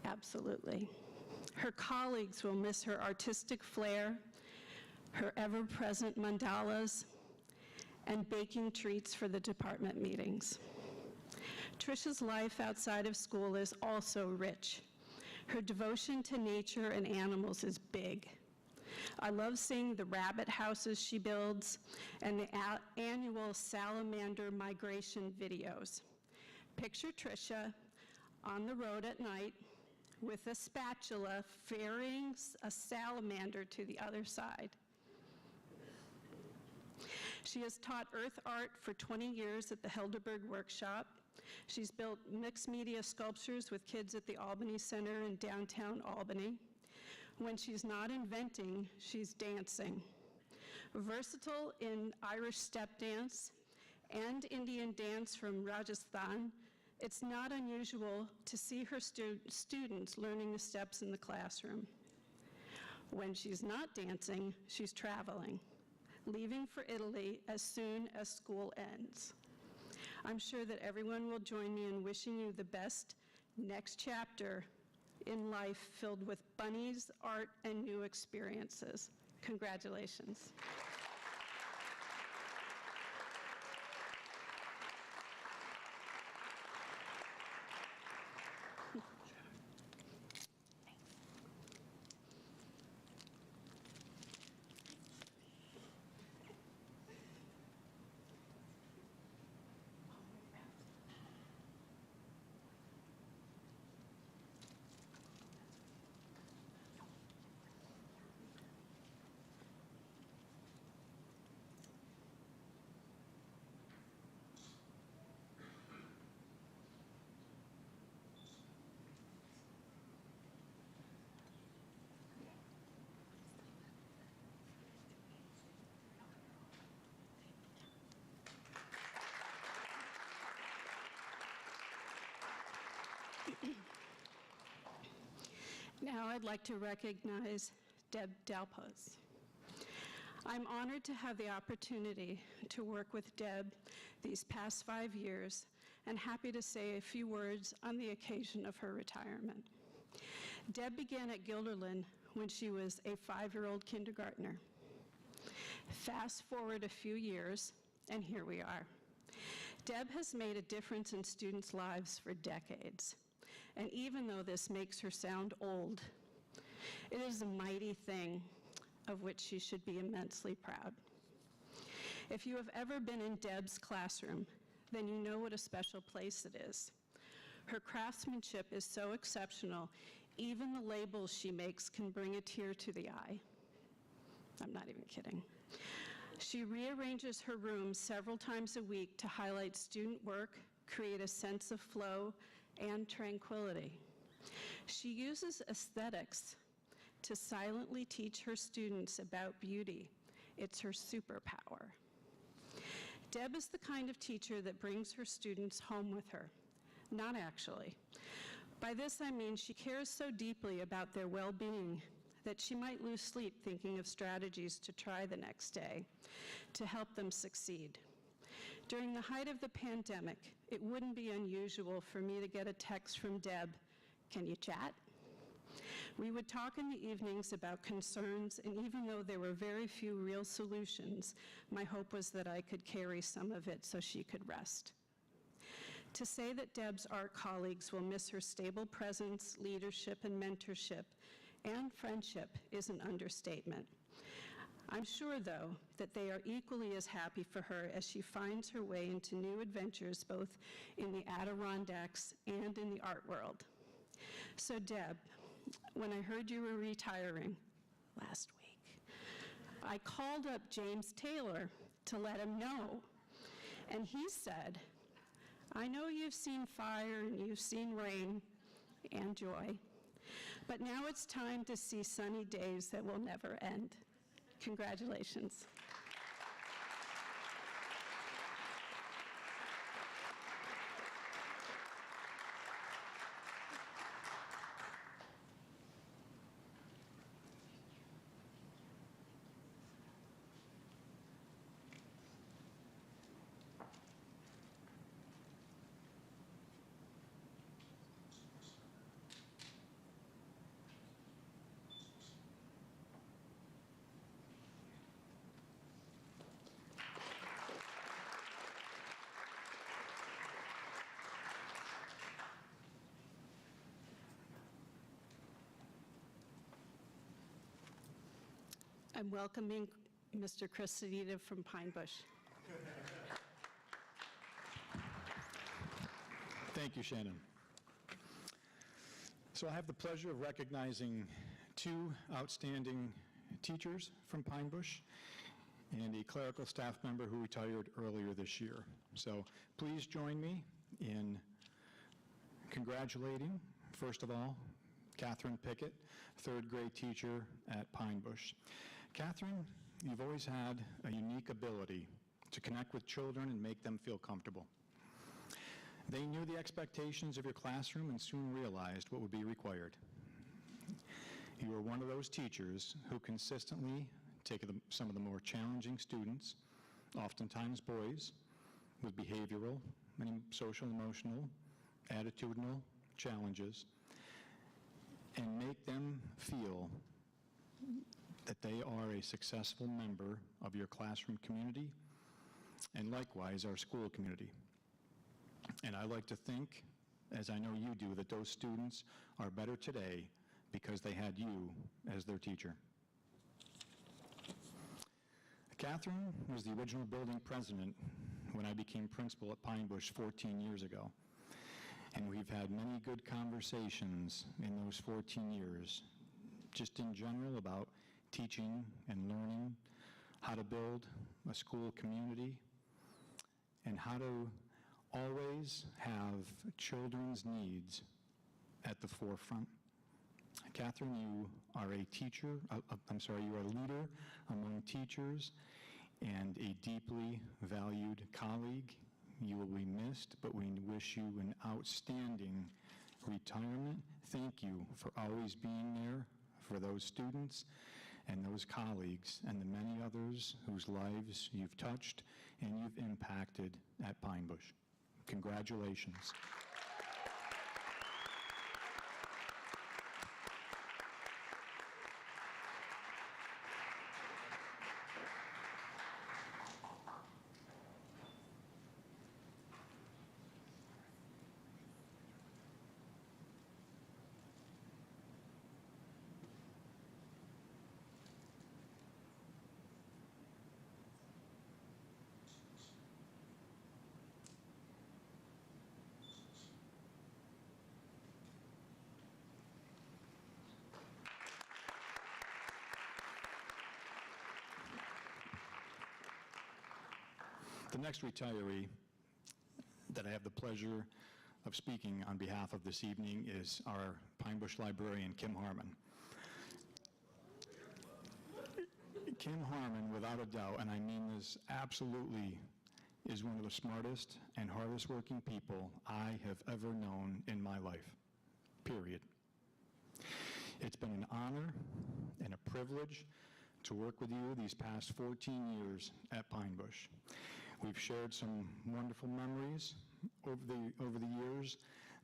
Absolutely. Her colleagues will miss her artistic flair, her ever-present mandalas, and baking treats for the department meetings. Trisha's life outside of school is also rich. Her devotion to nature and animals is big. I love seeing the rabbit houses she builds and the annual salamander migration videos. Picture Trisha on the road at night with a spatula ferrying a salamander to the other side. She has taught earth art for 20 years at the Helderberg Workshop. She's built mixed media sculptures with kids at the Albany Center in downtown Albany. When she's not inventing, she's dancing. Versatile in Irish step dance and Indian dance from Rajasthan, it's not unusual to see her students learning the steps in the classroom. When she's not dancing, she's traveling, leaving for Italy as soon as school ends. I'm sure that everyone will join me in wishing you the best next chapter in life filled with bunnies, art, and new experiences. Congratulations. Now I'd like to recognize Deb Dalpos. I'm honored to have the opportunity to work with Deb these past 5 years, and happy to say a few words on the occasion of her retirement. Deb began at Gilderland when she was a 5-year-old kindergartner. Fast forward a few years, and here we are. Deb has made a difference in students' lives for decades, and even though this makes her sound old, it is a mighty thing of which she should be immensely proud. If you have ever been in Deb's classroom, then you know what a special place it is. Her craftsmanship is so exceptional, even the labels she makes can bring a tear to the eye. I'm not even kidding. She rearranges her room several times a week to highlight student work, create a sense of flow and tranquility. She uses aesthetics to silently teach her students about beauty. It's her superpower. Deb is the kind of teacher that brings her students home with her. Not actually. By this I mean she cares so deeply about their well-being that she might lose sleep thinking of strategies to try the next day to help them succeed. During the height of the pandemic, it wouldn't be unusual for me to get a text from Deb, "Can you chat?" We would talk in the evenings about concerns, and even though there were very few real solutions, my hope was that I could carry some of it so she could rest. To say that Deb's art colleagues will miss her stable presence, leadership, and mentorship, and friendship is an understatement. I'm sure, though, that they are equally as happy for her as she finds her way into new adventures both in the Adirondacks and in the art world. So, Deb, when I heard you were retiring last week, I called up James Taylor to let him know, and he said, "I know you've seen fire and you've seen rain and joy, but now it's time to see sunny days that will never end." Congratulations. I'm welcoming Mr. Chris Sedita from Pine Bush. Thank you, Shannon. So I have the pleasure of recognizing 2 outstanding teachers from Pine Bush and a clerical staff member who retired earlier this year. So please join me in congratulating, first of all, Catherine Pickett, 3rd grade teacher at Pine Bush. Catherine, you've always had a unique ability to connect with children and make them feel comfortable. They knew the expectations of your classroom and soon realized what would be required. You were one of those teachers who consistently take some of the more challenging students, oftentimes boys, with behavioral and social, emotional, attitudinal challenges, and make them feel that they are a successful member of your classroom community and likewise our school community. And I like to think, as I know you do, that those students are better today because they had you as their teacher. Catherine was the original building president when I became principal at Pine Bush 14 years ago. And we've had many good conversations in those 14 years, just in general about teaching and learning, how to build a school community, and how to always have children's needs at the forefront. Catherine, you are a teacher, you are a leader among teachers and a deeply valued colleague. You will be missed, but we wish you an outstanding retirement, thank you for always being there for those students and those colleagues and the many others whose lives you've touched and you've impacted at Pine Bush. Congratulations. The next retiree that I have the pleasure of speaking on behalf of this evening is our Pine Bush librarian, Kim Harman. Kim Harman, without a doubt, and I mean this absolutely, is one of the smartest and hardest working people I have ever known in my life, period. It's been an honor and a privilege to work with you these past 14 years at Pine Bush. We've shared some wonderful memories over the years,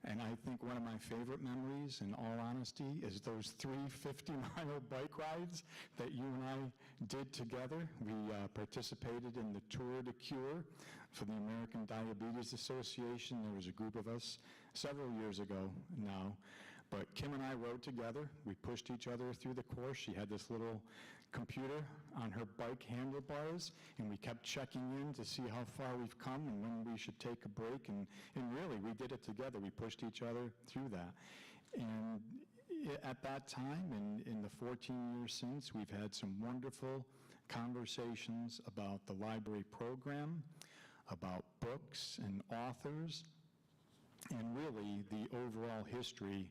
and I think one of my favorite memories, in all honesty, is those 3 50-mile bike rides that you and I did together. We participated in the Tour de Cure for the American Diabetes Association. There was a group of us several years ago now, but Kim and I rode together. We pushed each other through the course. She had this little computer on her bike handlebars, and we kept checking in to see how far we've come and when we should take a break, and really, we did it together. We pushed each other through that. And at that time, and in the 14 years since, we've had some wonderful conversations about the library program, about books and authors, and really the overall history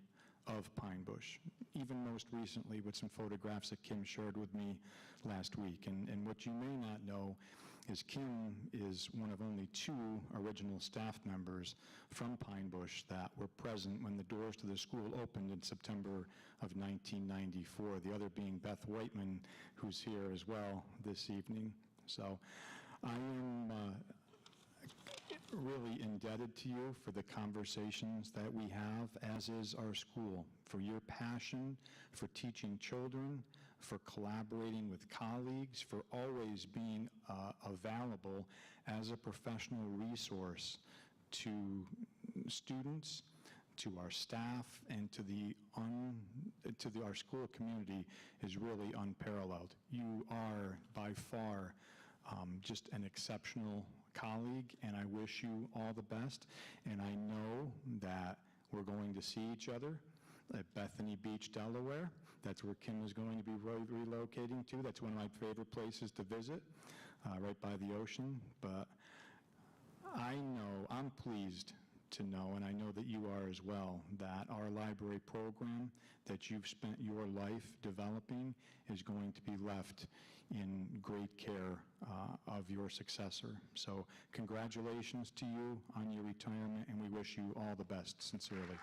of Pine Bush, even most recently with some photographs that Kim shared with me last week. And what you may not know is Kim is one of only 2 original staff members from Pine Bush that were present when the doors to the school opened in September of 1994, the other being Beth Whiteman, who's here as well this evening. So I am really indebted to you for the conversations that we have, as is our school, for your passion for teaching children, for collaborating with colleagues, for always being available as a professional resource to students, to our staff, and to our school community is really unparalleled. You are by far just an exceptional colleague, and I wish you all the best. And I know that we're going to see each other at Bethany Beach, Delaware. That's where Kim is going to be relocating to. That's one of my favorite places to visit, right by the ocean. But I know, I'm pleased to know, and I know that you are as well, that our library program that you've spent your life developing is going to be left in great care of your successor. So congratulations to you on your retirement, and we wish you all the best, sincerely.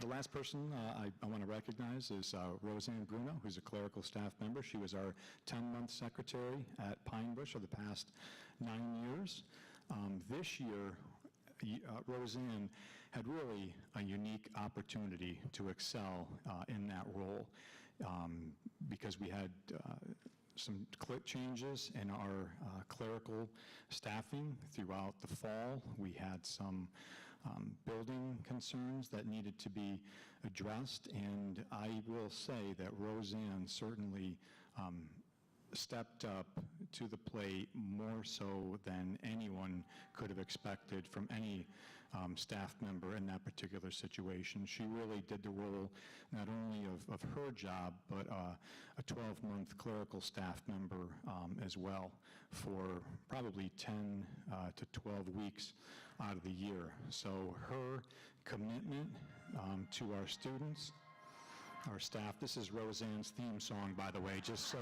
The last person I want to recognize is Roseanne Bruno, who's a clerical staff member. She was our 10-month secretary at Pine Bush for the past 9 years. This year, Roseanne had really a unique opportunity to excel in that role because we had some changes in our clerical staffing throughout the fall. We had some building concerns that needed to be addressed, and I will say that Roseanne certainly stepped up to the plate more so than anyone could have expected from any staff member in that particular situation. She really did the role not only of her job, but a 12-month clerical staff member as well for probably 10 to 12 weeks out of the year. So her commitment to our students, our staff, this is Roseanne's theme song, by the way, just so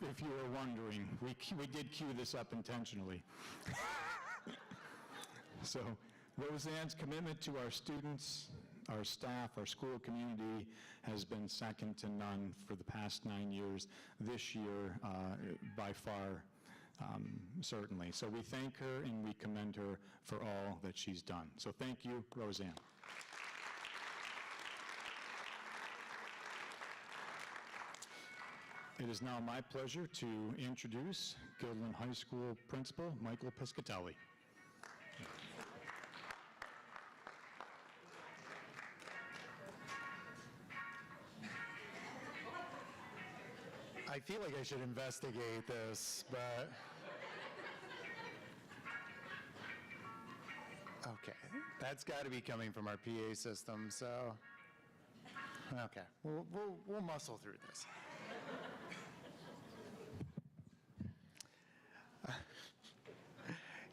if you were wondering, we did cue this up intentionally. So Roseanne's commitment to our students, our staff, our school community has been second to none for the past 9 years. This year, by far, certainly. So we thank her and we commend her for all that she's done. So thank you, Roseanne. It is now my pleasure to introduce Gilderland High School Principal Michael Piscatelli. I feel like I should investigate this, but... Okay, that's got to be coming from our PA system, so... Okay, we'll muscle through this.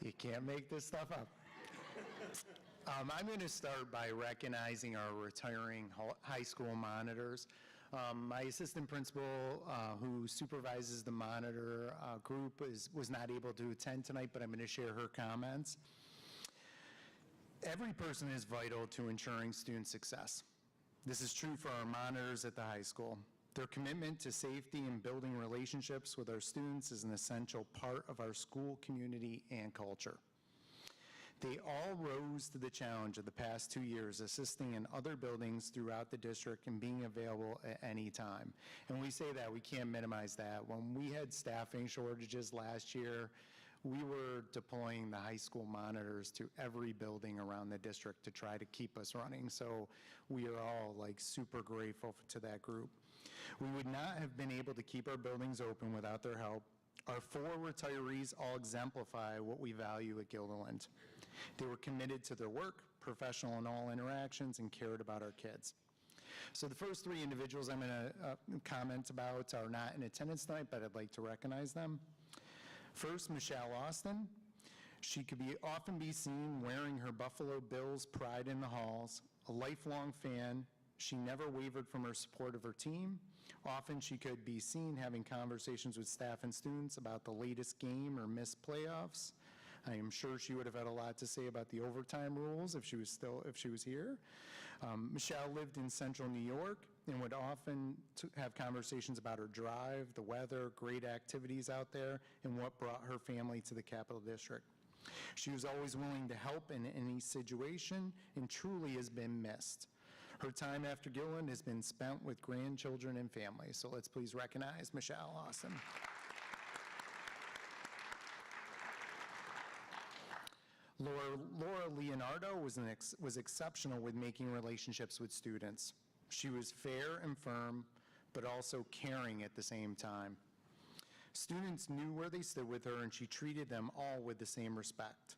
You can't make this stuff up. I'm going to start by recognizing our retiring high school monitors. My assistant principal, who supervises the monitor group, was not able to attend tonight, but I'm going to share her comments. Every person is vital to ensuring student success. This is true for our monitors at the high school. Their commitment to safety and building relationships with our students is an essential part of our school community and culture. They all rose to the challenge of the past 2 years, assisting in other buildings throughout the district and being available at any time. And when we say that, we can't minimize that. When we had staffing shortages last year, we were deploying the high school monitors to every building around the district to try to keep us running. So we are all super grateful to that group. We would not have been able to keep our buildings open without their help. Our 4 retirees all exemplify what we value at Gilderland. They were committed to their work, professional in all interactions, and cared about our kids. So the first 3 individuals I'm going to comment about are not in attendance tonight, but I'd like to recognize them. First, Michelle Austin. She could often be seen wearing her Buffalo Bills pride in the halls, a lifelong fan. She never wavered from her support of her team. Often she could be seen having conversations with staff and students about the latest game or missed playoffs. I am sure she would have had a lot to say about the overtime rules if she was here. Michelle lived in central New York and would often have conversations about her drive, the weather, great activities out there, and what brought her family to the Capital District. She was always willing to help in any situation and truly has been missed. Her time after Gilderland has been spent with grandchildren and family. So let's please recognize Michelle Austin. Laura Leonardo was exceptional with making relationships with students. She was fair and firm, but also caring at the same time. Students knew where they stood with her, and she treated them all with the same respect.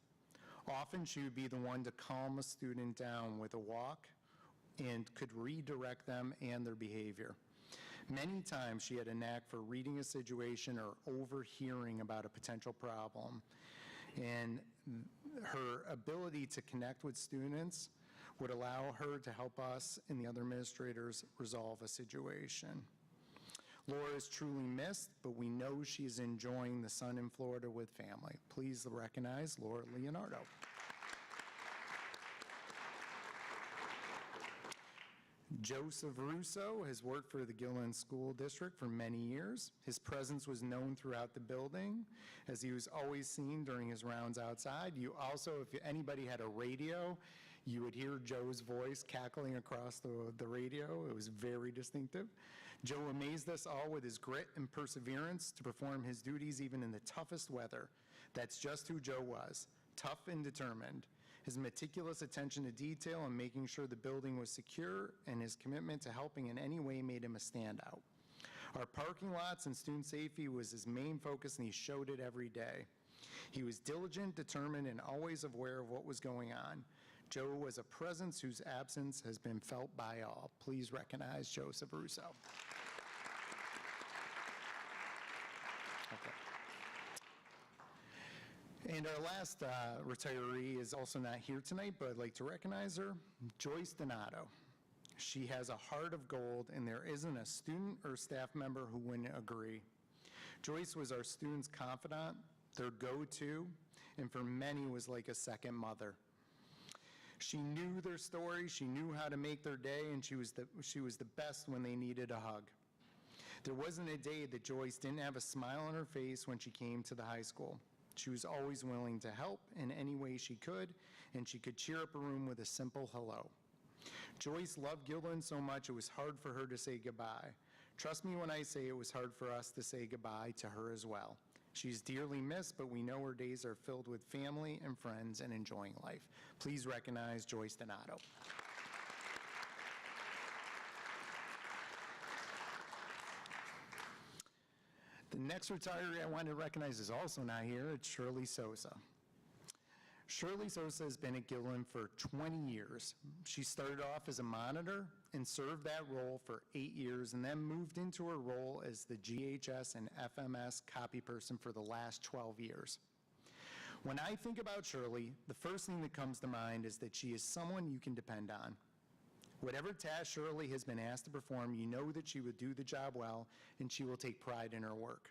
Often she would be the one to calm a student down with a walk and could redirect them and their behavior. Many times she had a knack for reading a situation or overhearing about a potential problem. And her ability to connect with students would allow her to help us and the other administrators resolve a situation. Laura is truly missed, but we know she is enjoying the sun in Florida with family. Please recognize Laura Leonardo. Joseph Russo has worked for the Gilderland School District for many years. His presence was known throughout the building, as he was always seen during his rounds outside. You also, if anybody had a radio, you would hear Joe's voice cackling across the radio. It was very distinctive. Joe amazed us all with his grit and perseverance to perform his duties even in the toughest weather. That's just who Joe was, tough and determined. his meticulous attention to detail and making sure the building was secure, and his commitment to helping in any way made him a standout. Our parking lots and student safety was his main focus, and he showed it every day. He was diligent, determined, and always aware of what was going on. Joe was a presence whose absence has been felt by all. Please recognize Joseph Russo. Okay. And our last retiree is also not here tonight, but I'd like to recognize her, Joyce Donato. She has a heart of gold, and there isn't a student or staff member who wouldn't agree. Joyce was our students' confidant, their go-to, and for many was like a second mother. She knew their story, she knew how to make their day, and she was the best when they needed a hug. There wasn't a day that Joyce didn't have a smile on her face when she came to the high school. She was always willing to help in any way she could, and she could cheer up a room with a simple hello. Joyce loved Gilderland so much it was hard for her to say goodbye. Trust me when I say it was hard for us to say goodbye to her as well. She's dearly missed, but we know her days are filled with family and friends and enjoying life. Please recognize Joyce Donato. The next retiree I want to recognize is also not here. It's Shirley Sosa. Shirley Sosa has been at Gilderland for 20 years. She started off as a monitor and served that role for 8 years, and then moved into her role as the GHS and FMS copy person for the last 12 years. When I think about Shirley, the first thing that comes to mind is that she is someone you can depend on. Whatever task Shirley has been asked to perform, you know that she will do the job well, and she will take pride in her work.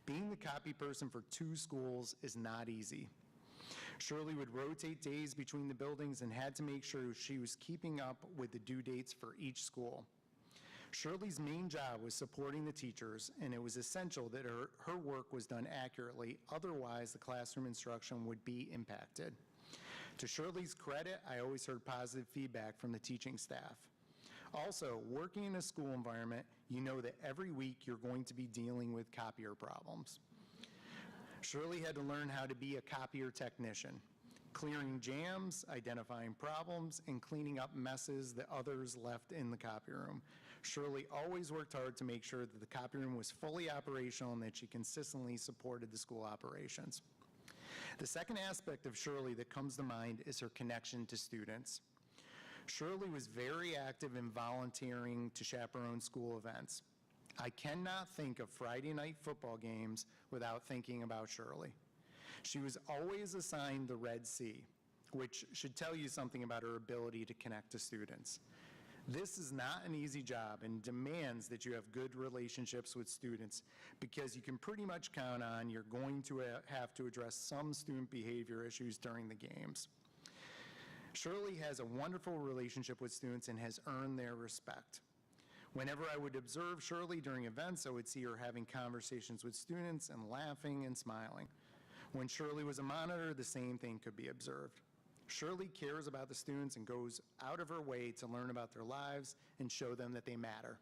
Being the copy person for 2 schools is not easy. Shirley would rotate days between the buildings and had to make sure she was keeping up with the due dates for each school. Shirley's main job was supporting the teachers, and it was essential that her work was done accurately, otherwise the classroom instruction would be impacted. To Shirley's credit, I always heard positive feedback from the teaching staff. Also, working in a school environment, you know that every week you're going to be dealing with copier problems. Shirley had to learn how to be a copier technician, clearing jams, identifying problems, and cleaning up messes that others left in the copy room. Shirley always worked hard to make sure that the copy room was fully operational and that she consistently supported the school operations. The second aspect of Shirley that comes to mind is her connection to students. Shirley was very active in volunteering to chaperone school events. I cannot think of Friday night football games without thinking about Shirley. She was always assigned the Red Sea, which should tell you something about her ability to connect to students. This is not an easy job and demands that you have good relationships with students, because you can pretty much count on you're going to have to address some student behavior issues during the games. Shirley has a wonderful relationship with students and has earned their respect. Whenever I would observe Shirley during events, I would see her having conversations with students and laughing and smiling. When Shirley was a monitor, the same thing could be observed. Shirley cares about the students and goes out of her way to learn about their lives and show them that they matter.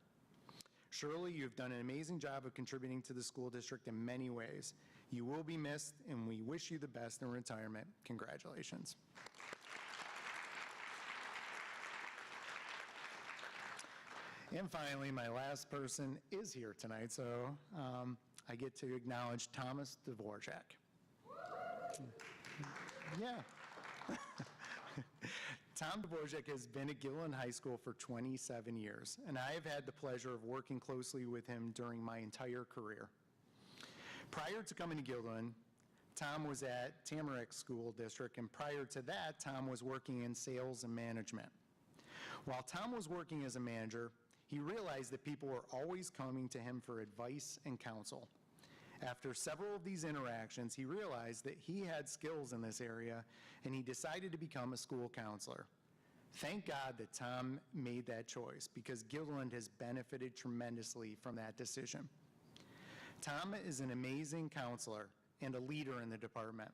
Shirley, you've done an amazing job of contributing to the school district in many ways. You will be missed, and we wish you the best in retirement. Congratulations. And finally, my last person is here tonight, so I get to acknowledge Thomas Dvorack. Yeah. Tom Deboercheck has been at Gilderland High School for 27 years, and I have had the pleasure of working closely with him during my entire career. Prior to coming to Gilderland, Tom was at Tamarack School District, and prior to that, Tom was working in sales and management. While Tom was working as a manager, he realized that people were always coming to him for advice and counsel. After several of these interactions, he realized that he had skills in this area, and he decided to become a school counselor. Thank God that Tom made that choice, because Gilderland has benefited tremendously from that decision. Tom is an amazing counselor and a leader in the department.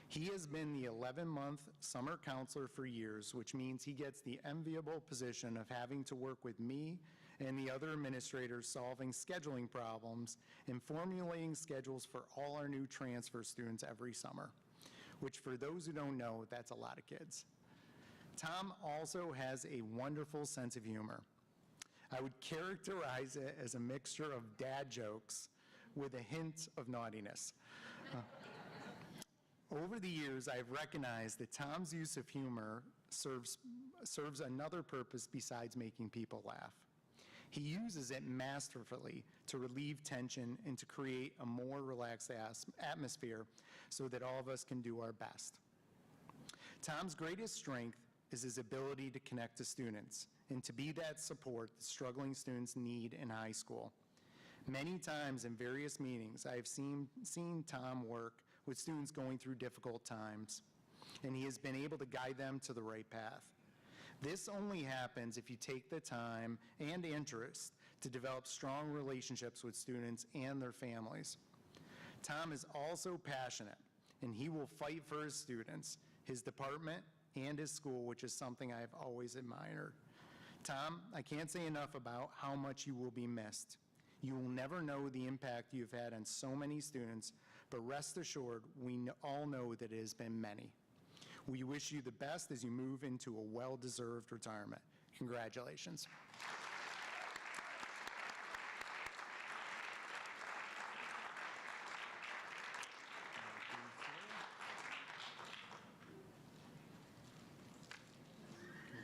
He has been the 11-month summer counselor for years, which means he gets the enviable position of having to work with me and the other administrators solving scheduling problems and formulating schedules for all our new transfer students every summer. which for those who don't know, that's a lot of kids. Tom also has a wonderful sense of humor. I would characterize it as a mixture of dad jokes with a hint of naughtiness. Over the years, I've recognized that Tom's use of humor serves another purpose besides making people laugh. He uses it masterfully to relieve tension and to create a more relaxed atmosphere so that all of us can do our best. Tom's greatest strength is his ability to connect to students and to be that support that struggling students need in high school. Many times in various meetings, I have seen Tom work with students going through difficult times, and he has been able to guide them to the right path. This only happens if you take the time and interest to develop strong relationships with students and their families. Tom is also passionate, and he will fight for his students, his department, and his school, which is something I've always admired. Tom, I can't say enough about how much you will be missed. You will never know the impact you've had on so many students, but rest assured, we all know that it has been many. We wish you the best as you move into a well-deserved retirement. Congratulations.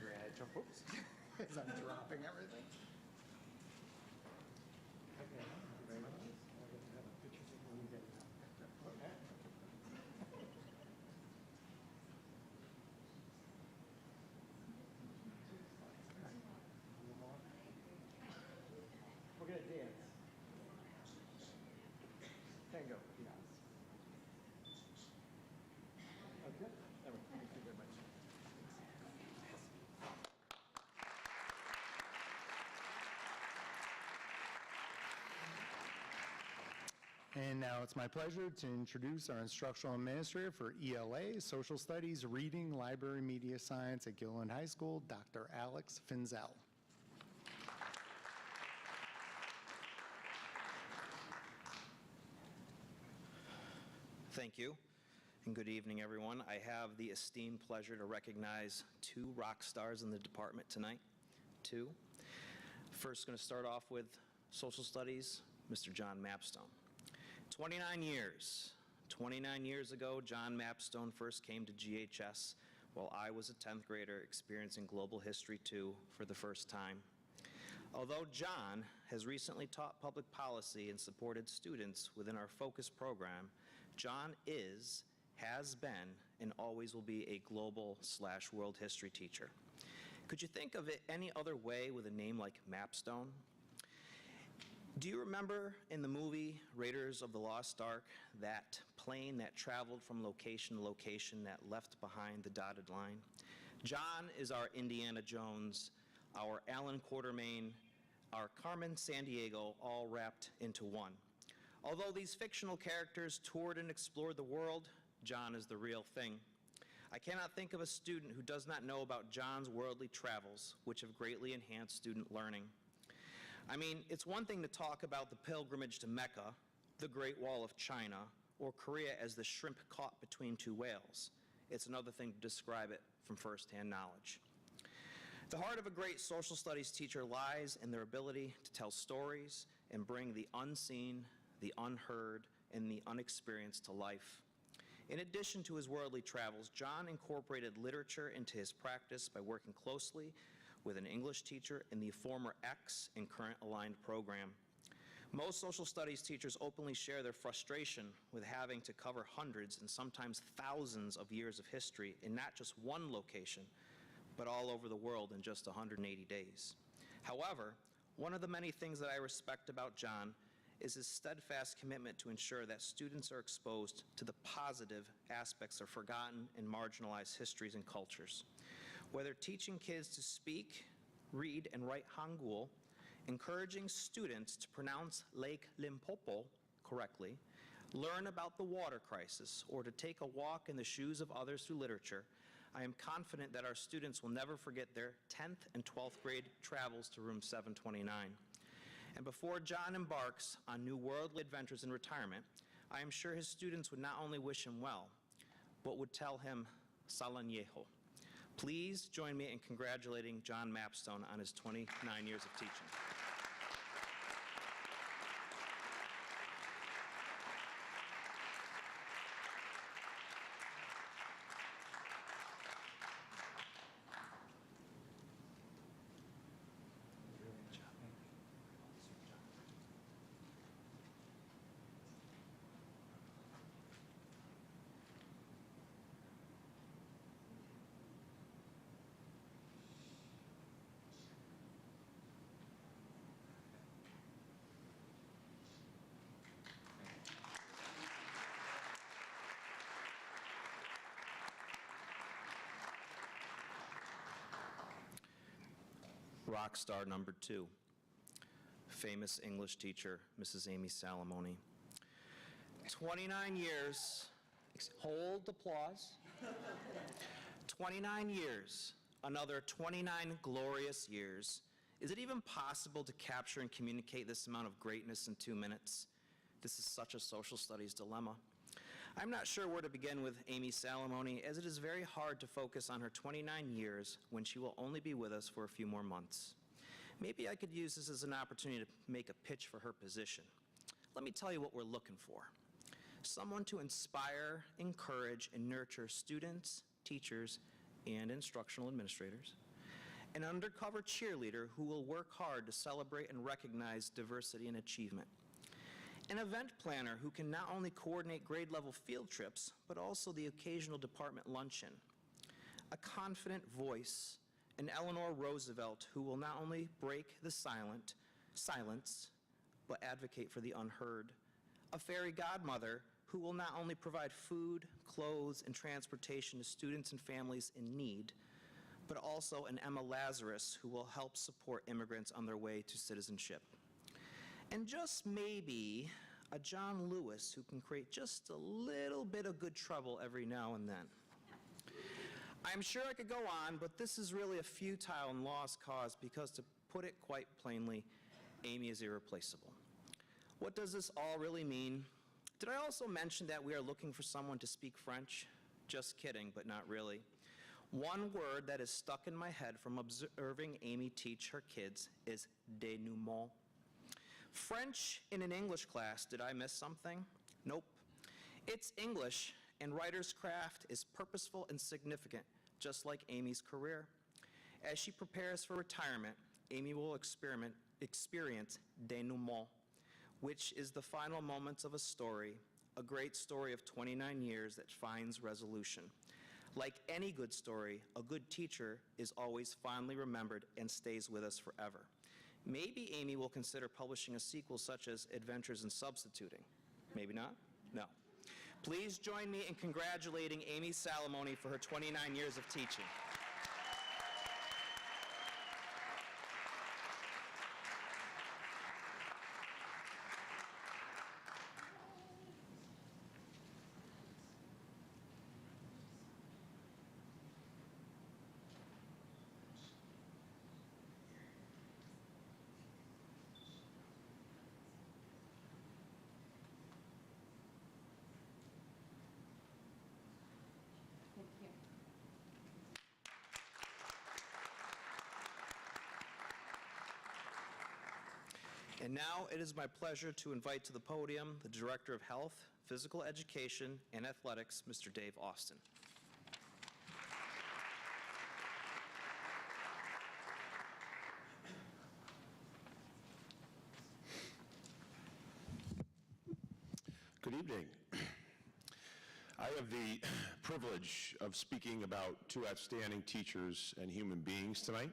Congratulations. As I'm dropping everything. We're going to dance. Tango, yes. Okay. Thank you very much. And now it's my pleasure to introduce our instructional administrator for ELA, Social Studies, Reading, Library, Media Science at Gilderland High School, Dr. Alex Finzel. Thank you, and good evening, everyone. I have the esteemed pleasure to recognize two rock stars in the department tonight. First, going to start off with Social Studies, Mr. John Mapstone. 29 years ago, John Mapstone first came to GHS while I was a 10th grader experiencing Global History 2 for the first time. Although John has recently taught public policy and supported students within our focus program, John has been, and always will be a global/world history teacher. Could you think of it any other way with a name like Mapstone? Do you remember in the movie Raiders of the Lost Ark, that plane that traveled from location to location that left behind the dotted line? John is our Indiana Jones, our Alan Quatermain, our Carmen Sandiego, all wrapped into one. Although these fictional characters toured and explored the world, John is the real thing. I cannot think of a student who does not know about John's worldly travels, which have greatly enhanced student learning. I mean, it's one thing to talk about the pilgrimage to Mecca, the Great Wall of China, or Korea as the shrimp caught between two whales. It's another thing to describe it from firsthand knowledge. The heart of a great social studies teacher lies in their ability to tell stories and bring the unseen, the unheard, and the unexperienced to life. In addition to his worldly travels, John incorporated literature into his practice by working closely with an English teacher in the former X and current aligned program. Most social studies teachers openly share their frustration with having to cover hundreds and sometimes thousands of years of history in not just one location, but all over the world in just 180 days. However, one of the many things that I respect about John is his steadfast commitment to ensure that students are exposed to the positive aspects of forgotten and marginalized histories and cultures. Whether teaching kids to speak, read, and write Hangul, encouraging students to pronounce Lake Limpopo correctly, learn about the water crisis, or to take a walk in the shoes of others through literature, I am confident that our students will never forget their 10th and 12th grade travels to room 729. And before John embarks on new worldly adventures in retirement, I am sure his students would not only wish him well, but would tell him Sal Añejo. Please join me in congratulating John Mapstone on his 29 years of teaching. Rock star number 2, famous English teacher, Mrs. Amy Salamone. 29 years, hold applause. 29 years, another 29 glorious years. Is it even possible to capture and communicate this amount of greatness in 2 minutes? This is such a social studies dilemma. I'm not sure where to begin with Amy Salamone, as it is very hard to focus on her 29 years when she will only be with us for a few more months. Maybe I could use this as an opportunity to make a pitch for her position. Let me tell you what we're looking for. Someone to inspire, encourage, and nurture students, teachers, and instructional administrators. An undercover cheerleader who will work hard to celebrate and recognize diversity and achievement. An event planner who can not only coordinate grade-level field trips, but also the occasional department luncheon. A confident voice, an Eleanor Roosevelt who will not only break the silence, but advocate for the unheard. A fairy godmother who will not only provide food, clothes, and transportation to students and families in need, but also an Emma Lazarus who will help support immigrants on their way to citizenship. And just maybe a John Lewis who can create just a little bit of good trouble every now and then. I'm sure I could go on, but this is really a futile and lost cause because, to put it quite plainly, Amy is irreplaceable. What does this all really mean? Did I also mention that we are looking for someone to speak French? Just kidding, but not really. One word that is stuck in my head from observing Amy teach her kids is dénouement. French in an English class, did I miss something? Nope. It's English, and writer's craft is purposeful and significant, just like Amy's career. As she prepares for retirement, Amy will experience dénouement, which is the final moments of a great story of 29 years that finds resolution. Like any good story, a good teacher is always fondly remembered and stays with us forever. Maybe Amy will consider publishing a sequel such as Adventures in Substituting. Maybe not? No. Please join me in congratulating Amy Salamone for her 29 years of teaching. And now it is my pleasure to invite to the podium the Director of Health, Physical Education, and Athletics, Mr. Dave Austin. Good evening. I have the privilege of speaking about two outstanding teachers and human beings tonight,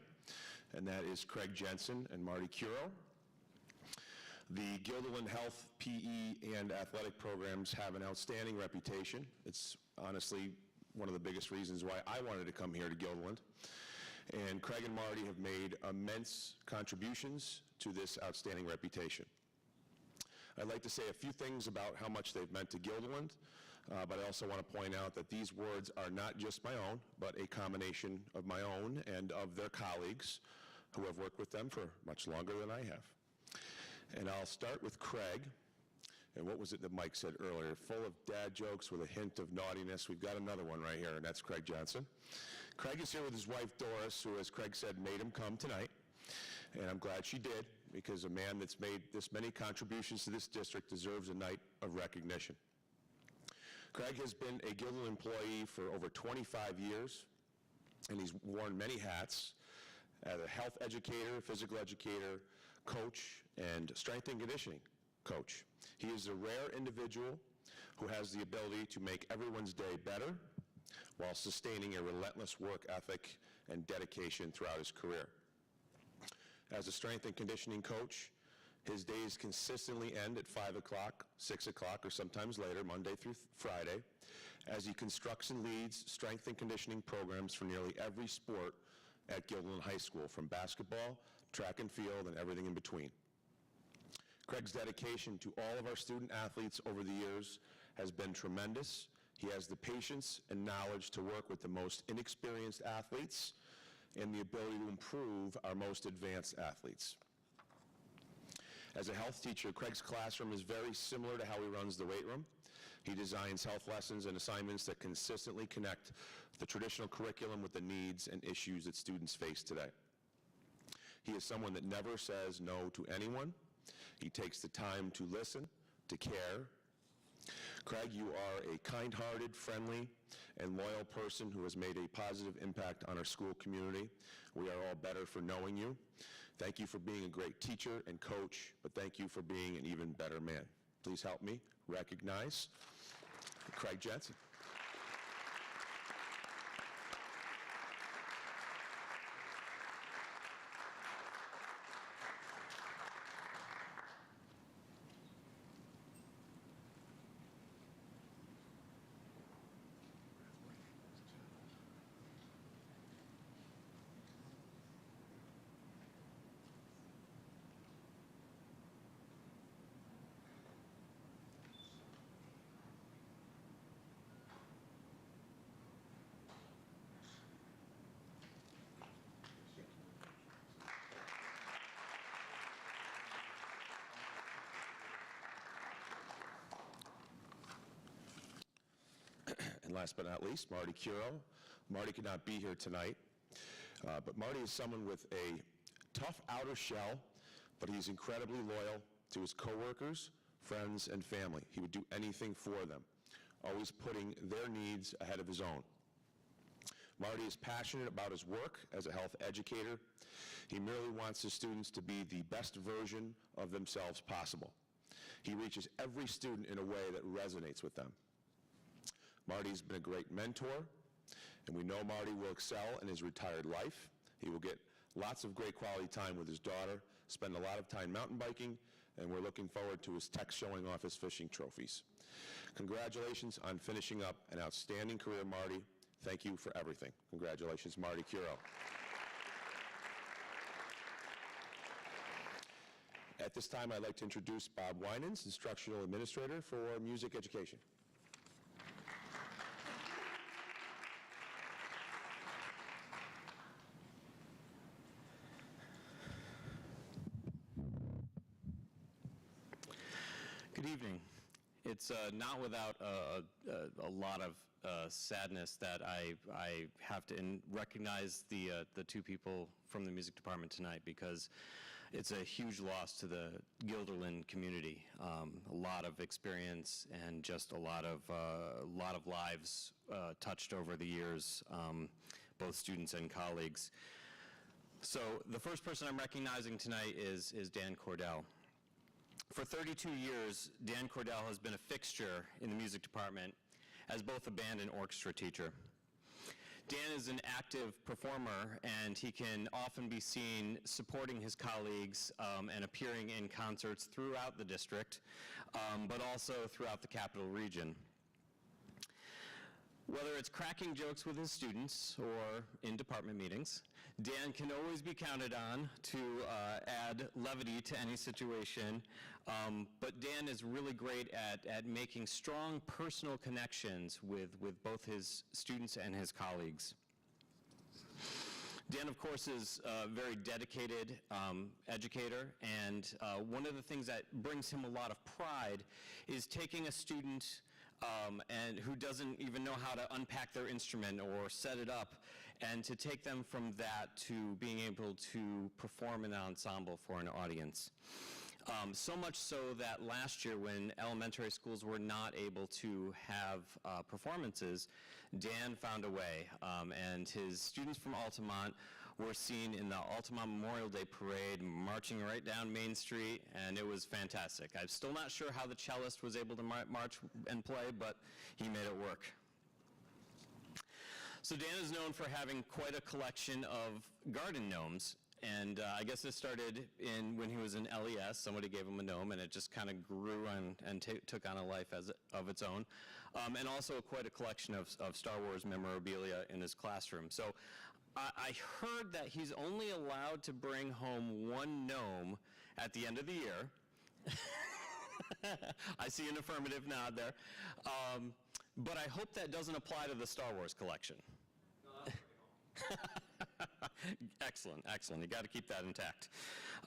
and that is Craig Jensen and Marty Curo. The Gilderland Health, PE, and athletic programs have an outstanding reputation. It's honestly one of the biggest reasons why I wanted to come here to Gilderland. And Craig and Marty have made immense contributions to this outstanding reputation. I'd like to say a few things about how much they've meant to Gilderland, but I also want to point out that these words are not just my own, but a combination of my own and of their colleagues who have worked with them for much longer than I have. And I'll start with Craig. And what was it that Mike said earlier? Full of dad jokes with a hint of naughtiness. We've got another one right here, and that's Craig Johnson. Craig is here with his wife, Doris, who, as Craig said, made him come tonight. And I'm glad she did, because a man that's made this many contributions to this district deserves a night of recognition. Craig has been a Gilderland employee for over 25 years, and he's worn many hats as a health educator, physical educator, coach, and strength and conditioning coach. He is a rare individual who has the ability to make everyone's day better while sustaining a relentless work ethic and dedication throughout his career. As a strength and conditioning coach, his days consistently end at 5 o'clock, 6 o'clock, or sometimes later, Monday through Friday, as he constructs and leads strength and conditioning programs for nearly every sport at Gilderland High School, from basketball, track and field, and everything in between. Craig's dedication to all of our student athletes over the years has been tremendous. He has the patience and knowledge to work with the most inexperienced athletes and the ability to improve our most advanced athletes. As a health teacher, Craig's classroom is very similar to how he runs the weight room. He designs health lessons and assignments that consistently connect the traditional curriculum with the needs and issues that students face today. He is someone that never says no to anyone. He takes the time to listen, to care. Craig, you are a kind-hearted, friendly, and loyal person who has made a positive impact on our school community. We are all better for knowing you. Thank you for being a great teacher and coach, but thank you for being an even better man. Please help me recognize Craig Jensen. And last but not least, Marty Curo. Marty could not be here tonight, but Marty is someone with a tough outer shell, but he's incredibly loyal to his coworkers, friends, and family. He would do anything for them, always putting their needs ahead of his own. Marty is passionate about his work as a health educator. He merely wants his students to be the best version of themselves possible. He reaches every student in a way that resonates with them. Marty's been a great mentor, and we know Marty will excel in his retired life. He will get lots of great quality time with his daughter, spend a lot of time mountain biking, and we're looking forward to his text showing off his fishing trophies. Congratulations on finishing up an outstanding career, Marty. Thank you for everything. Congratulations, Marty Curo. At this time, I'd like to introduce Bob Winans, Instructional Administrator for Music Education. Good evening. It's not without a lot of sadness that I have to recognize the two people from the music department tonight, because it's a huge loss to the Guilderland community. A lot of experience and just a lot of lives touched over the years, both students and colleagues. So the first person I'm recognizing tonight is Dan Cordell. For 32 years, Dan Cordell has been a fixture in the music department as both a band and orchestra teacher. Dan is an active performer, and he can often be seen supporting his colleagues and appearing in concerts throughout the district, but also throughout the capital region. Whether it's cracking jokes with his students or in department meetings, Dan can always be counted on to add levity to any situation, but Dan is really great at making strong personal connections with both his students and his colleagues. Dan, of course, is a very dedicated educator, and one of the things that brings him a lot of pride is taking a student and who doesn't even know how to unpack their instrument or set it up, and to take them from that to being able to perform in an ensemble for an audience. So much so that last year, when elementary schools were not able to have performances, Dan found a way, and his students from Altamont were seen in the Altamont Memorial Day Parade marching right down Main Street, and it was fantastic. I'm still not sure how the cellist was able to march and play, but he made it work. So Dan is known for having quite a collection of garden gnomes. And I guess this started when he was in LES. Somebody gave him a gnome, and it just kind of grew and took on a life of its own. And also quite a collection of Star Wars memorabilia in his classroom. So I heard that he's only allowed to bring home one gnome at the end of the year. I see an affirmative nod there. But I hope that doesn't apply to the Star Wars collection. Excellent, excellent. You got to keep that intact.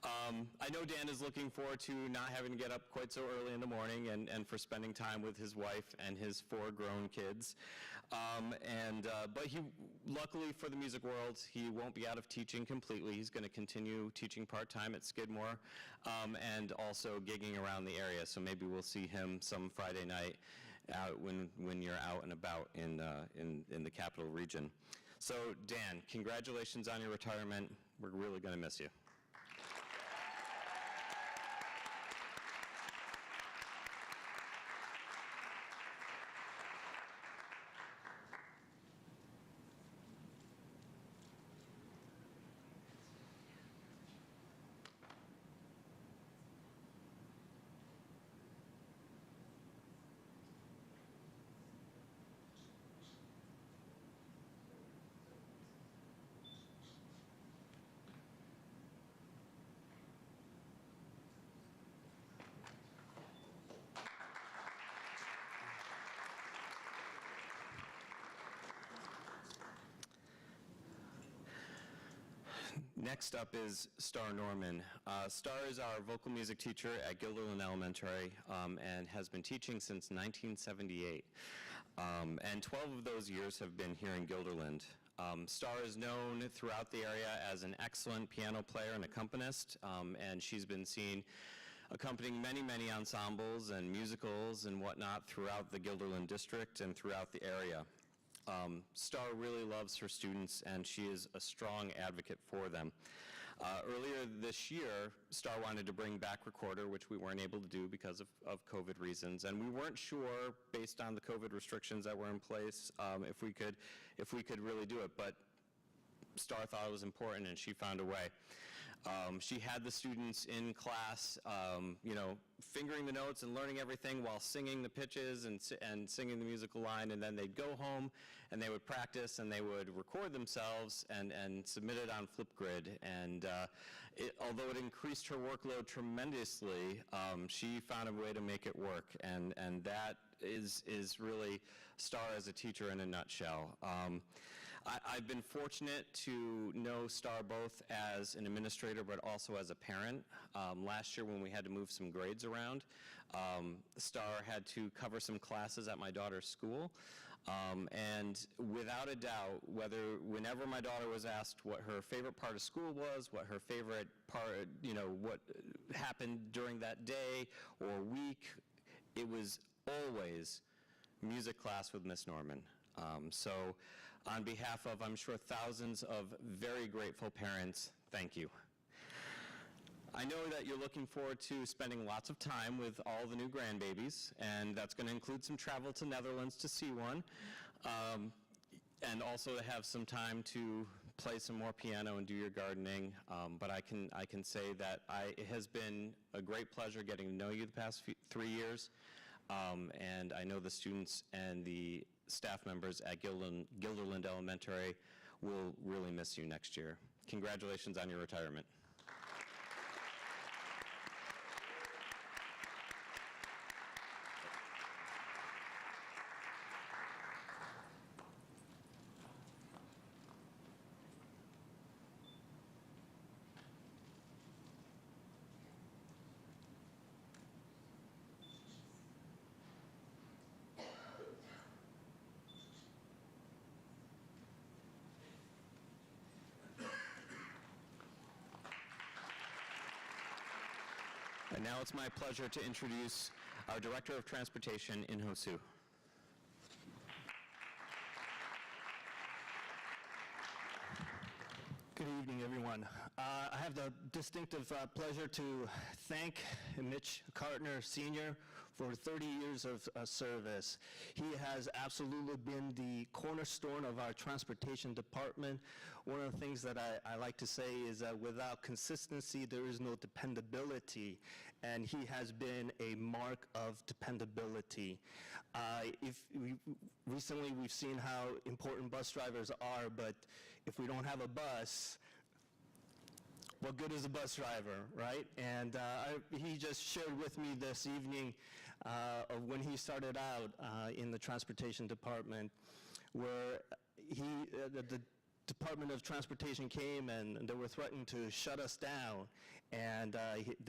I know Dan is looking forward to not having to get up quite so early in the morning and for spending time with his wife and his 4 grown kids. But he, luckily for the music world, he won't be out of teaching completely. He's going to continue teaching part-time at Skidmore and also gigging around the area. So maybe we'll see him some Friday night out when you're out and about in the capital region. So, Dan, congratulations on your retirement. We're really going to miss you. Next up is Star Norman. Star is our vocal music teacher at Guilderland Elementary and has been teaching since 1978. And 12 of those years have been here in Guilderland. Star is known throughout the area as an excellent piano player and accompanist, and she's been seen accompanying many, many ensembles and musicals and whatnot throughout the Guilderland district and throughout the area. Star really loves her students, and she is a strong advocate for them. Earlier this year, Star wanted to bring back recorder, which we weren't able to do because of COVID reasons, and we weren't sure, based on the COVID restrictions that were in place, if we could really do it. But Star thought it was important, and she found a way. She had the students in class, fingering the notes and learning everything while singing the pitches and singing the musical line, and then they'd go home and they would practice and they would record themselves and submit it on Flipgrid. And although it increased her workload tremendously, she found a way to make it work, and that is really Star as a teacher in a nutshell. I've been fortunate to know Star both as an administrator but also as a parent. Last year when we had to move some grades around, Star had to cover some classes at my daughter's school. And without a doubt, whenever my daughter was asked what her favorite part of school was, what her favorite part, what happened during that day or week, it was always music class with Miss Norman. So on behalf of, I'm sure, thousands of very grateful parents, thank you. I know that you're looking forward to spending lots of time with all the new grandbabies, and that's going to include some travel to Netherlands to see one, and also to have some time to play some more piano and do your gardening. But I can say that it has been a great pleasure getting to know you the past 3 years, and I know the students and the staff members at Guilderland Elementary will really miss you next year. Congratulations on your retirement. And now it's my pleasure to introduce our Director of Transportation, In-Ho Soo. Good evening, everyone. I have the distinctive pleasure to thank Mitch Cartner, Sr., for 30 years of service. He has absolutely been the cornerstone of our transportation department. One of the things that I like to say is that without consistency, there is no dependability, and he has been a mark of dependability. Recently, we've seen how important bus drivers are, but if we don't have a bus, what good is a bus driver, right? And he just shared with me this evening of when he started out in the transportation department, where the Department of Transportation came and they were threatening to shut us down, and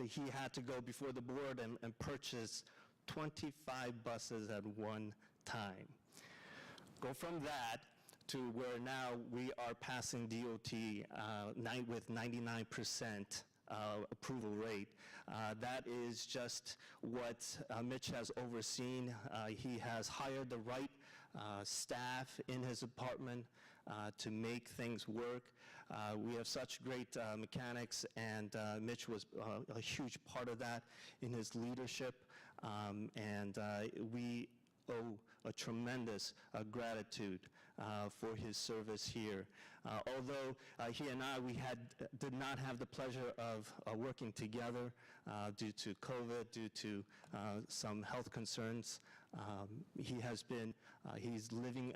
he had to go before the board and purchase 25 buses at one time. Go from that to where now we are passing DOT with 99% approval rate. That is just what Mitch has overseen. He has hired the right staff in his department to make things work. We have such great mechanics, and Mitch was a huge part of that in his leadership, and we owe a tremendous gratitude for his service here. Although he and I, did not have the pleasure of working together due to COVID, due to some health concerns, he's leaving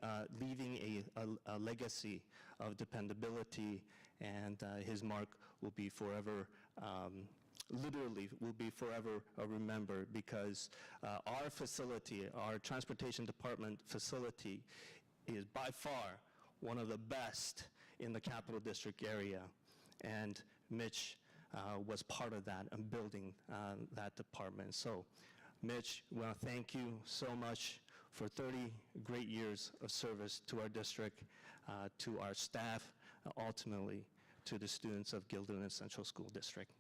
a legacy of dependability, and his mark will be forever literally will be forever remembered, because our facility, our transportation department facility, is by far one of the best in the Capital District area. And Mitch was part of that and building that department. So, Mitch, we want to thank you so much for 30 great years of service to our district, to our staff, ultimately to the students of Gilderland Central School District.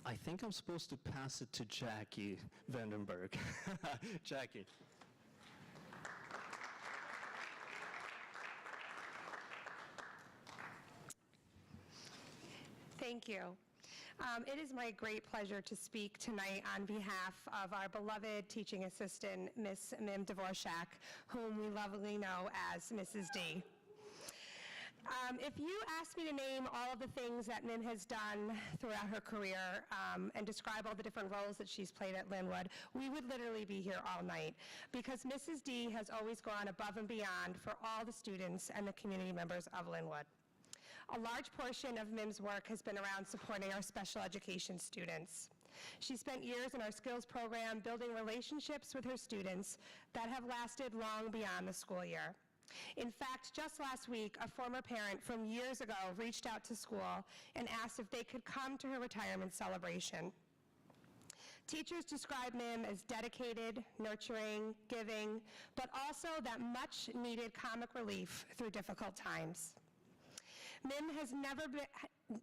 I think I'm supposed to pass it to Jackie Vandenberg. Jackie. Thank you. It is my great pleasure to speak tonight on behalf of our beloved teaching assistant, Miss Mim Dvorack, whom we lovingly know as Mrs. D. If you asked me to name all of the things that Mim has done throughout her career and describe all the different roles that she's played at Linwood, we would literally be here all night, because Mrs. D has always gone above and beyond for all the students and the community members of Linwood. A large portion of Mim's work has been around supporting our special education students. She spent years in our skills program building relationships with her students that have lasted long beyond the school year. In fact, just last week, a former parent from years ago reached out to school and asked if they could come to her retirement celebration. Teachers describe Mim as dedicated, nurturing, giving, but also that much-needed comic relief through difficult times. Mim has never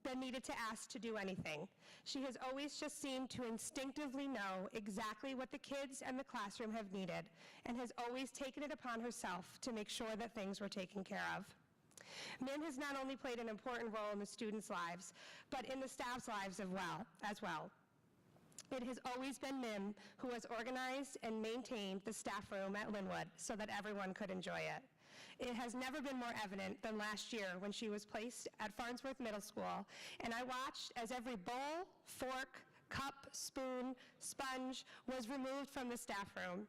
been needed to ask to do anything. She has always just seemed to instinctively know exactly what the kids and the classroom have needed, and has always taken it upon herself to make sure that things were taken care of. Mim has not only played an important role in the students' lives, but in the staff's lives as well. It has always been Mim who has organized and maintained the staff room at Linwood so that everyone could enjoy it. It has never been more evident than last year when she was placed at Farnsworth Middle School, and I watched as every bowl, fork, cup, spoon, sponge was removed from the staff room.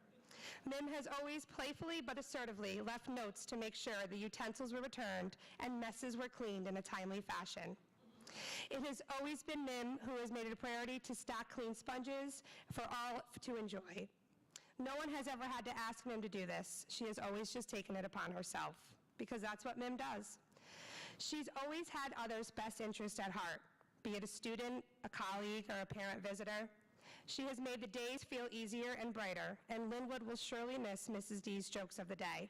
Mim has always playfully but assertively left notes to make sure the utensils were returned and messes were cleaned in a timely fashion. It has always been Mim who has made it a priority to stock clean sponges for all to enjoy. No one has ever had to ask Mim to do this. She has always just taken it upon herself, because that's what Mim does. She's always had others' best interest at heart, be it a student, a colleague, or a parent visitor. She has made the days feel easier and brighter, and Linwood will surely miss Mrs. D's jokes of the day.